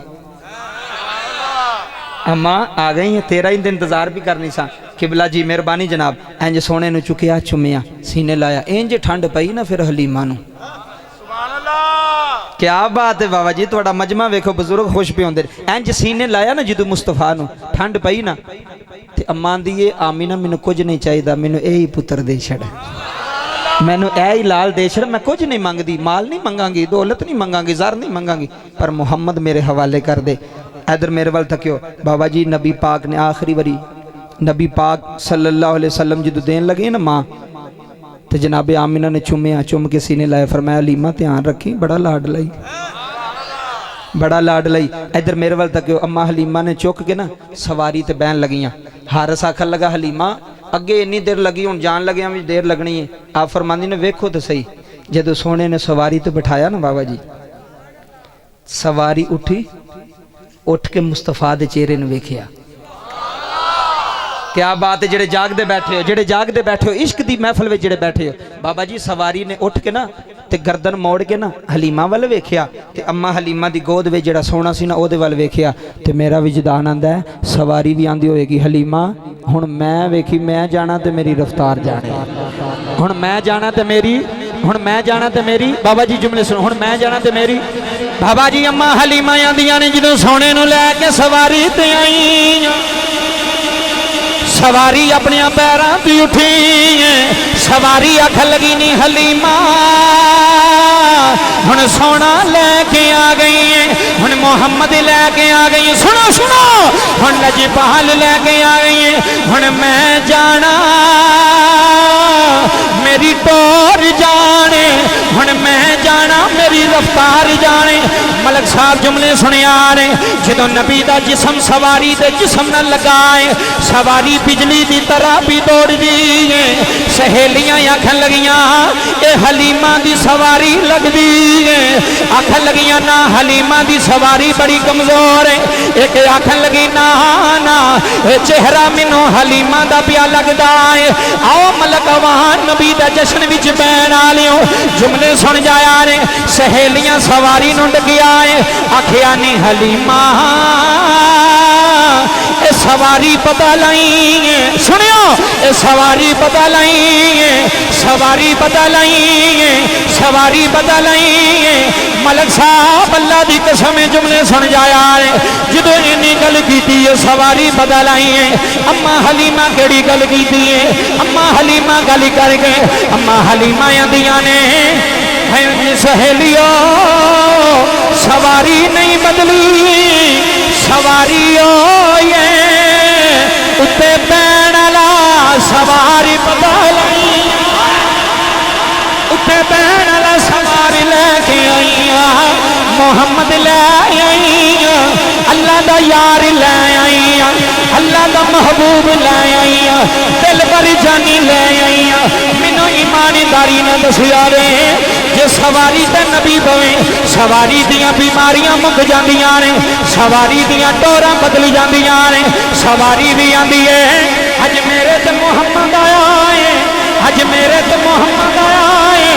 अम्मा आ गई है, तेरा ही इंतजार भी करनी सा। किबला जी मेहरबानी जनाब। इंज सोने नूं चुकिया, चुमिया, सीने लाया, इंज ठंड पई ना फिर हलीमा नूं। क्या बात है बाबा जी, थोड़ा मजमा वेखो, बुजुर्ग खुश पे होंदे। इंज सीने लाया ना जदों मुस्तफा नूं, ठंड पई ना ते अम्मा आंदी है आमीना मैनूं कुछ नहीं चाहिदा, मैनूं यही पुत्र दे छड़, मैनूं यही लाल दे छड़, मैं कुछ नहीं मंगदी, माल नहीं मंगांगी, दौलत नहीं मंगांगी, ज़र नहीं मंगांगी, पर मुहम्मद मेरे हवाले कर दे। इधर मेरे वाल तक्यो बाबा जी, नबी पाक ने आखिरी बारी नबी पाक सल्लल्लाहु अलैहि वसल्लम जदों देन लगे ना माँ, तो जनाबे आमिना ने चुमिया, चुम के सीने लाया, फरमाया हलीमा ध्यान रखी, बड़ा लाड लई, बड़ा लाड लई। इधर मेरे वाल तक्यो अम्मा हलीमा ने चुक के ना सवारी ते बहन लगियां। हारस आखन लगा हलीमा अगे इन्नी देर लगी, हुण जान लगिया भी देर लगनी है। आप फरमांदी ने वेखो तो सही, जदों सोने ने सवारी ते बिठाया ना बाबा जी, सवारी उठी, उठ के मुस्तफा दे चेहरे नूं वेखिया। क्या बात है, जेड़े जागदे बैठे हो, जेड़े जागदे बैठे हो, इश्क दी महफिल में जेड़े बैठे हो, बाबा जी सवारी ने उठ के ना ते गर्दन मोड़ के ना हलीमा वाल वेखिया, ते अम्मा हलीमा दी गोद में जेड़ा सोना सी ना ओदे वाल वेखिया। ते मेरा विजदान आंदा है, सवारी भी आंदी होएगी हलीमा हुण मैं वेखी, मैं जाना ते मेरी रफ्तार जाने, हुण मैं जाना ते मेरी, हुण मैं जाना ते मेरी, बाबा जी जुमले सुनो, हुण मैं जाना ते मेरी। बाबा जी अम्मा हलीमा आंदियां ने जदों सोने नूं लैके सवारी ते आई, सवारी अपने पैरों की उठी, सवारी आख लगी नी हलीमा हुण सोना लैके आ गई है, हुण मोहम्मद लैके आ गई है, सुनो सुनो हुण लजपाल लैके आ गई है, हुण मैं जाना मेरी टोर जाने, हुण मैं जाना मेरी रफ्तार जाने। मलक साहब जुमले सुनिया ने, जदों नबी दा जिस्म सवारी दे जिस्म न लगाए, सवारी बिजली दी तरह भी दौड़ दी है। सहेलियां आखन लगियां ये हलीमा दी सवारी लगदी है, आखन लगियां ना हलीमा दी सवारी बड़ी कमजोर है, एक आखन लगी ना ना चेहरा मैनू हलीमा दा पिया लगदा है। आओ मलक अवान नबी दा जश्न विच बैण आलियो, जुमले सुन जाया ने। सहेलियां सवारी नूं डगिया आखिया नी हलीमा ए सवारी पता लाई, सुनियो ए सवारी पता लाई, सवारी पता लाई, सवारी पता लाई। मलक साहब अल्लाह दी कसम जुमले सुन जाया जदों इन्नी गल कीती है सवारी पता लाई है। अम्मा हलीमा केड़ी गल कीती है, अम्मा हलीमा गल करके अम्मा हलीमा आंदियां ने सहेलियो सवारी नहीं बदली, सवारी ये उत्ते बैण वाला सवारी पता लाई, उत्ते बैण वाला सवारी लैके आई, मोहम्मद लै आई, अल्लाह दा यार लै आई, अल्लाह दा महबूब लै आई, दिल पर जानी लै आई। मैनू ईमानदारी ने दसिया रे जे सवारी ते नबी बवे सवारी दियां बीमारियां मुक जांदियां ने, सवारी दियां डोरां बदल जांदियां ने। सवारी भी आंदी है अज मेरे ते मुहम्मद आया है, अज मेरे ते मुहम्मद आया है,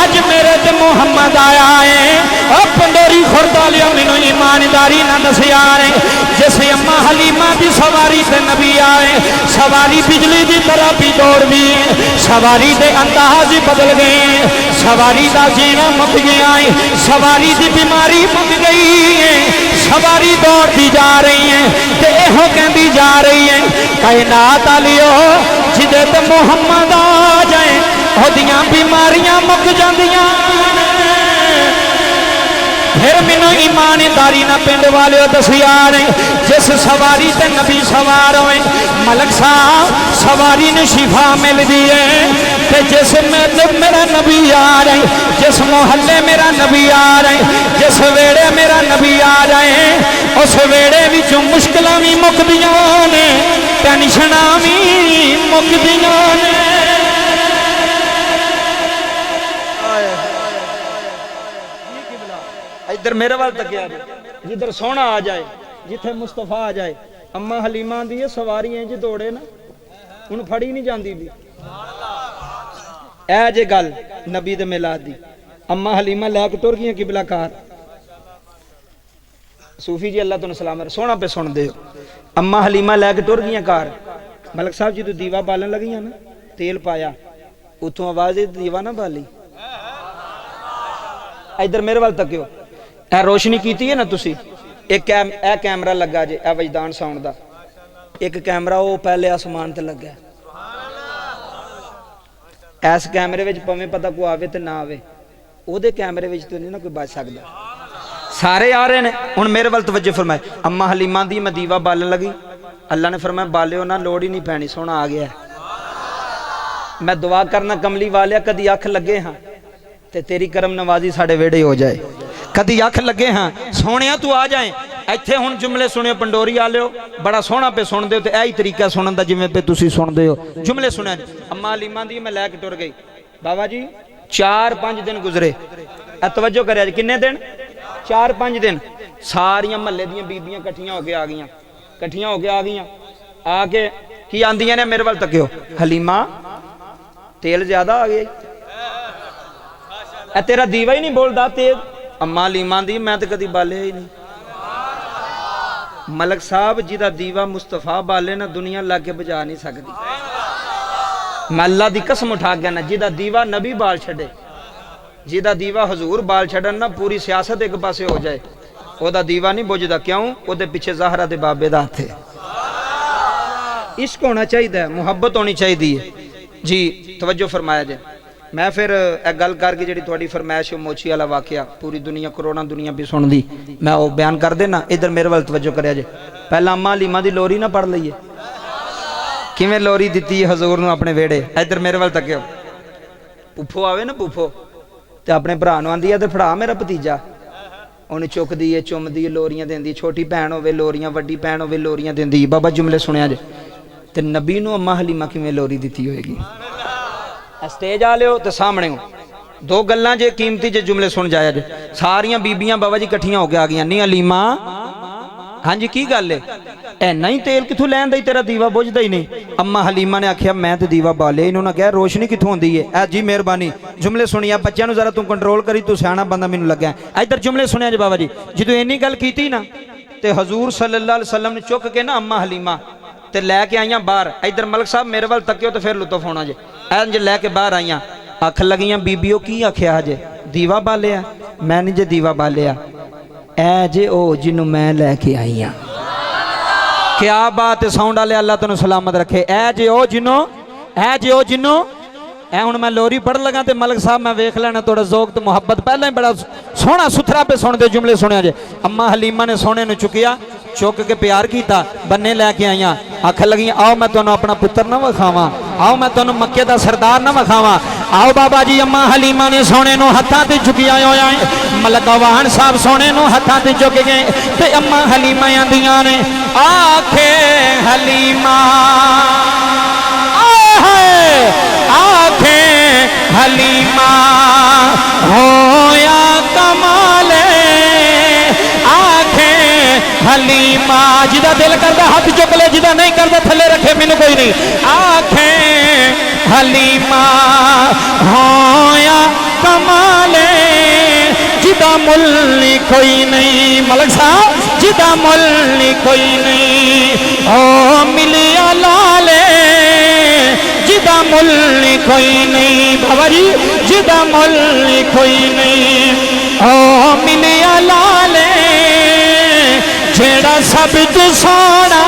अज मेरे ते मुहम्मद आया है। ओ पंडोरी खुरदा लिया मैनू ईमानदारी ना दसिया रे जिस अम्मा हलीमा की सवारी से नबी आए, सवारी बिजली की तरह भी दौड़ दी, सवारी के अंदाज ही बदल गए, सवारी का जीना मुक गया है, सवारी की बीमारी मुक गई है, सवारी दौड़ती जा रही है ते एहो कहती जा रही है कायनात आलियो जिदे ते मुहम्मद आ जाए ओदियां बीमारियां मुक जांदियां। फिर मैनू ईमानदारी ना पिंड वाले दसिया ने जिस सवारी ते नबी सवार होए मलक साहब सवारी ने शिफा मिलती है ते जिस मेरा नबी आ रहे जिस मोहल्ले मेरा नबी आ रहे जिस वेड़े मेरा नबी आ रहे उस वेड़े विचों मुश्किलां भी मुकदियां ने टेंशनां भी मुकदियां ने। इधर मेरे वाल तक आ जाए जिधर सोना आ जाए जिथे मुस्तफा आ जाए। अम्मा हलीमा दी सवारी इंज दौड़े ना हुण फड़ी नहीं जाती भी ए जे गल नबी दे मिलाद दी। अम्मा हलीमा लैके टुर गई किबला कार सूफी जी अल्लाह तो सलामत सोना पे सुन दे। अम्मा हलीमा लैके टुर गई कार मलक साहब जी तो दीवा बालन लगियां ना तेल पाया उतों आवाज दीवा ना बाली। इधर मेरे वाल तक ए रोशनी की है ना तुसी एक ए कैमरा लगा जे ए वजदान साउंड दा एक कैमरा वो पहले आसमान ते लगा इस कैमरे विच भावें पता को आवे ते ना आवे ओदे कैमरे विच तो नहीं ना कोई बच सकदा सारे आ रहे ने। हुण मेरे वाल तवज्जो फरमाए अम्मा हलीमा दी मैं दीवा बालन लगी अल्लाह ने फरमाया बालियो ना लोड़ ही नहीं पैनी सोना आ गया। मैं दुआ करना कमली वालिया कदी अख लगे हाँ ते तेरी करम नवाजी साडे वेड़े हो जाए कदी अख लगे हाँ सोने तू आ जाए इत्थे हुण जुमले सुनियो पंडोरी आ लियो बड़ा सोहना पे सुन दे यही तरीका सुनन दा जिवें पे तुसी सुनदे हो जुमले सुने। अम्मा हलीमा दी मैं लैके टुर गई बाबा जी 4-5 दिन गुजरे तवज्जो करिया जी किन्ने दिन 4-5 दिन सारियां महल्ले दियां बीबियां कट्ठियां होके आ गईयां कट्ठियां होके आ गईयां आके की आंदियां ने मेरे वाल तकियो हलीमा तेल ज्यादा आ गया तेरा दीवा ही नहीं बोलदा तेज। अम्मा हलीमा दी मैं तो कदी बालिया ही नहीं। मलक साहब जिदा दीवा मुस्तफा बाले ना दुनिया लाके बजा नहीं सकती। मैं अल्लाह दी कसम उठा गया ना जिदा दीवा नबी बाल छड़े जिदा दीवा हजूर बाल छड़न ना पूरी सियासत एक पासे हो जाए ओदा दीवा नहीं बुझदा क्यों ओदे पिछे ज़हरा दे बाबे दा हथ है। इश्क होना चाहिए मुहब्बत होनी चाहिए जी तवज्जो फरमाया जाए। मैं फिर एक गल करके जी थोड़ी फरमाइश मोची वाला वाकया पूरी दुनिया करोड़ों दुनिया भी सुन दी मैं वो बयान कर देना। इधर मेरे वाल तवज्जो करिया जे पहला अम्मा हलीमा दी लोरी ना पढ़ लईए किवें लोरी दिती है हजूर नूं अपने वेड़े। इधर मेरे वाल तक पुफो आवे ना पुफो ते अपने भरा नूं आंदी है ते फड़ा मेरा भतीजा उन्हें चुकदी है चुमदी है लोरियां देंदी छोटी भैन होवे लोरियां वड्डी भैन होवे लोरियां देंदी। बाबा जुमले सुनिया जे ते नबी नूं अम्मा हलीमा किवें लोरी दिती होएगी। स्टेज आ लियो तो सामने हो दो गल्लां जे कीमती जे जुमले सुन जाया जे सारियां बीबियां बाबा जी कट्ठियां होके आ गई नी हलीमा हाँ जी की गल है ऐना ही तेल किथों लैन दी तेरा दीवा बुझदा ही नहीं। अम्मा हलीमा ने आख्या मैं तो दीवा बाले इन्होंने कहा रोशनी किथों आंदी है ऐ जी मेहरबानी जुमले सुनिया बच्चों जरा तू कंट्रोल करी तू सियाना बंदा मैनू लग्या। इधर जुमले सुनिया जी बाबा जी जो इन्नी गल की ना तो हजूर सल्लल्लाहु अलैहि वसल्लम ने चुक के ना अम्मा हलीमा ते लैके आईयां बाहर। इधर मलक साहब मेरे वाल तकियो तो फिर लुत्फ होना जे इंज लैके बाहर आईयां आख लगियां बीबियो की आख्या जे दीवा बालिया मैं नहीं जे दीवा बालिया ऐ जे ओ जिन्नू मैं लैके आई हाँ। क्या बात है साउंड वाले अल्लाह तेन सलामत रखे। ऐ जे ओ जिन्नो ऐ हुण मैं लोरी पढ़ लगा तो मलक साहब मैं वेख लेना थोड़ा ज़ौक तो मुहब्बत पहले ही बड़ा सोहना सुथरा पे सुनते जुमले सुनिया जे। अम्मा हलीमा ने सोने नूं चुकिया चुक के प्यार किया बन्ने लैके आईयां आख लगी आओ मैं तुहानूं अपना पुत्र ना विखावा आओ मैं तुहानूं मक्के दा सरदार ना विखावा आओ बाबा जी। अम्मा हलीमा ने सोने नूं हत्थां ते चुकिया होया मलक वाहन साहब सोने नूं हत्थां ते चुक गए ते अम्मा हलीमा आंदियां ने आखे हलीमा आखे हलीमा होया कमाले आखे हलीमा जिदा दिल करदा हाथ चुक ले जिदा नहीं करदा थले रखे मैनू कोई नहीं। आखे हलीमा होया कमाले जिदा मुल कोई नहीं मलक साहब जिदा मुल कोई नहीं ओ मिलिया लाले जिदा मुल कोई नहीं बाबा जी जिदा मुल कोई नहीं ओ मिलिया लाले जेड़ा सब तू सोना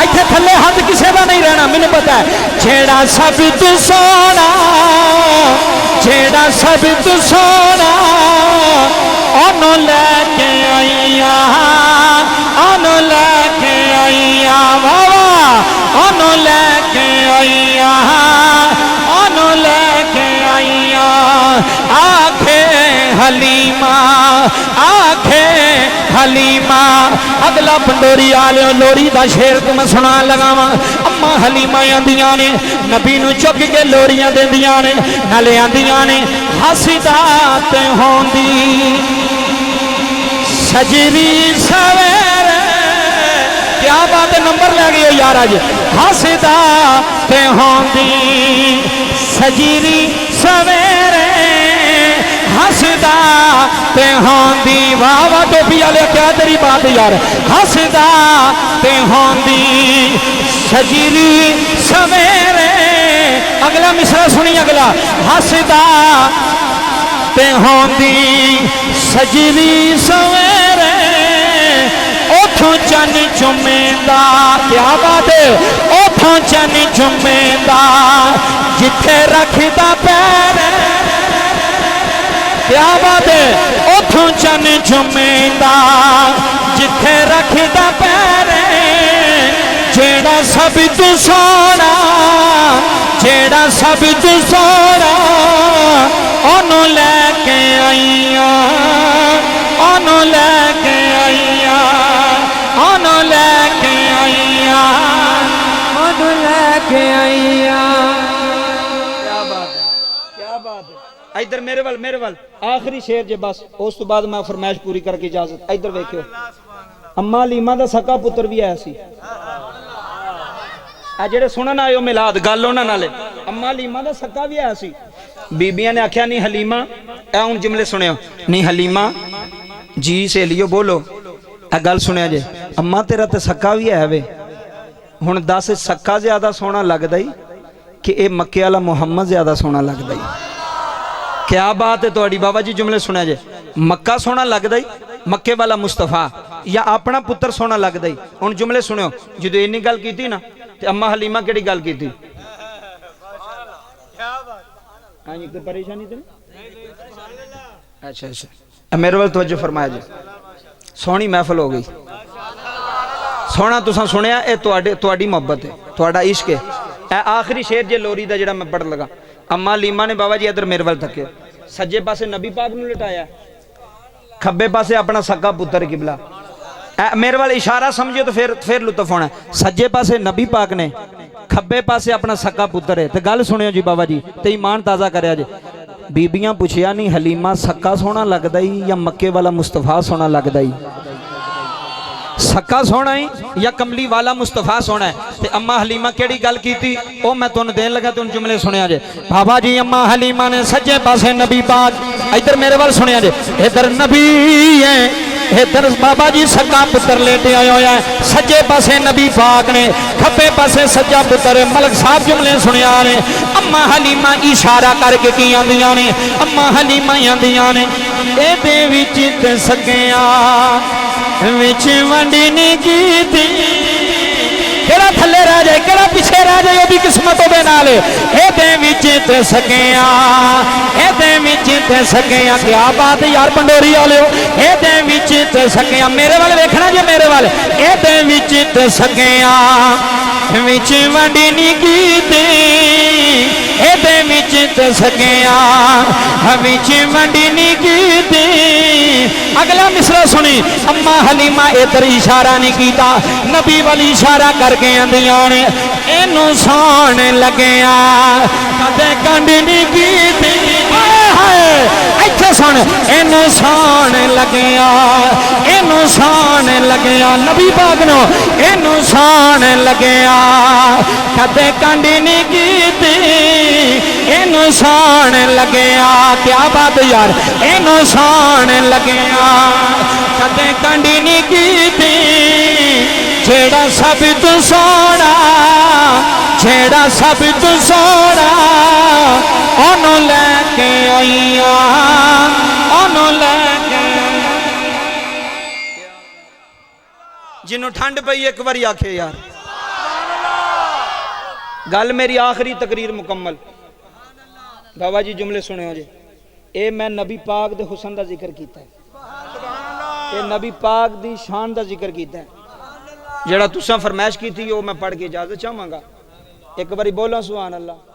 इत्थे थले हाथ किसी का नहीं रहना मैनू पता है जेड़ा सब तू सोना जेड़ा सब तू सोना ओ ਉਹਨੂੰ ਲੈ ਕੇ ਆਈਆਂ ਉਹਨੂੰ ਲੈ ਕੇ ਆਈਆਂ ਵਾਵਾ ਉਹਨੂੰ ਲੈ ਕੇ ਆਈਆਂ ਉਹਨੂੰ ਲੈ ਕੇ ਆਈਆਂ आखे हलीमा आखे हलीमा अगला पंडोरी आलियो लोरी दा शेर तो मैं सुना लगावा अम्मा हलीमा आंदियां ने नबी नू चुक के लोरियां देंदियां ने नाले आंदियां ने हसदा ते होंदी सजरी सवेरे क्या बात है नंबर ले गए यार अज हसदा ते होंदी सजरी सवेरे हसदा ते होंदी वाह वाह टोपी वाले क्या तेरी बात यार हसदा ते होंदी सजरी सवेरे अगला मिसरा सुनी अगला हसदा ते होंदी सजरी सवेरे उठों चन चुमेंदा क्या बात है उठों चन चुमेंदा जिथे रखदा पैर क्या बात है उठों चन चुमेंदा जिथे रखदा पैर जेड़ा सब तू सोना जेड़ा सब तू सोना ओनू लैके आईया ओनू लैके आईया ओनू लैके आईया ओनू लैके आईया क्या बात है क्या बात है इधर मेरे वाल आखिरी शेर जे बस उस तो बाद मैं फरमाइश पूरी करके इजाजत इधर देखियो अम्मा लीमा दा सका पुत्र भी आया सी आ जेड़े सुनन आयो मिलाद गल उन्हां नाल अम्मा लीमा दा सका भी आया सी बीबियां ने आख्या नहीं हलीमा ए हुण जुमले सुनियो नहीं हलीमा जी सहेलियो बोलो ए गल सुनिया जे अम्मा तेरा ते सका भी है वे हुण दस सका ज्यादा सोहना लगदा ही कि ए मक्के वाला मुहम्मद ज्यादा सोहना लगदा ही क्या बात है तुहाडी बाबा जी जुमले सुनिया जे मक्का सोहना लगदा ही मक्के वाला मुस्तफा या अपना पुत्र सोहना लगदा ही हुण जुमले सुनियो जदों इन्नी गल कीती ना ते अम्मा हलीमा केड़ी गल कीती हाँ जी कोई परेशानी तो नहीं अच्छा अच्छा मेरे वाल तवज्जो फरमाया जी सोहनी महफिल हो गई सोहना तुसां सुनिया ए तुहाडी मोहब्बत है तुहाडा इश्क है ए आखिरी शेर जे लोरी दा जेड़ा मैं पढ़ लगा अम्मा लीमा ने बाबा जी इधर मेरे वाल तके सज्जे पासे नबी पाक नूं लटाया खब्बे पासे अपना सगा पुत्र किबला मेरे वाल इशारा समझियो तो फिर लुत्फ होना सज्जे पासे नबी पाक ने खब्बे पासे अपना सका पुत्र है तो गल सुनियो जी बाबा जी तो ईमान ताज़ा करया जी बीबियां पुछया नहीं हलीमा सका सोहना लगदा ही या मक्के वाला मुस्तफा सोहना लगदा ही सका सोहना ही या कमली वाला मुस्तफा सोहना है ते अम्मा हलीमा केड़ी गल कीती ओ मैं तुहानू देन लगा तुम जुमले सुनिया जे बाबा जी अम्मा हलीमा ने सज्जे पासे नबी पाक इधर मेरे वाल सुनिया जे इधर नबी है इधर बाबा जी सका पुत्र लेटे आया होया है सज्जे पासे नबी पाक ने खब्बे पासे सज्जा पुत्र मलक साहब जुमले सुनिया ने अम्मा हलीमा इशारा करके की आंदियां ने अम्मा हलीमा आंदियां ने एदे विच ते सकिया विच वंडी नहीं कीती केड़ा थल्ले रह जाए केड़ा पिछे रह जाए भी किस्मत होवे नाल एदे विच ते सकिया एदे विच ते सकिया क्या बात यार पंडोरी वालियो एदे विच ते सकिया मेरे वाल देखना जे मेरे वाल एदे विच ते सकिया विच वंडी नहीं कीती एदे विच ते सकिया विच वंडी नहीं कीती अगला मिसरा सुनी अम्मा हलीमा इधर इशारा नहीं कीता नबी वाली इशारा करके आंदियां ने इनू सोहण लग्या कदे कंड नहीं कीती इत्थे सुन इनू सोहण लग्या इनू सोहण लग्या नबी पाक नो इनू सोहण लग्या कदे कंड नहीं कीती इनू सोहण लग्या क्या बात यार इनू सोहण लग्या कदे कंड नहीं कीती जेड़ा सब तू सोना जेड़ा सब तू सोना ओनू लैके आईया ओनू लैके जिन्हों ठंड पई एक बारी आखे यार गल मेरी आखिरी तकरीर मुकम्मल बाबा जी जुमले सुने हो जे ए मैं नबी पाक दे हुसन दा जिक्र कीता है ये नबी पाक दी शान दा जिक्र कीता है जेड़ा तुसां फरमाइश की थी वो मैं पढ़ के इजाजत चाहांगा एक बारी बोलो सुभान अल्लाह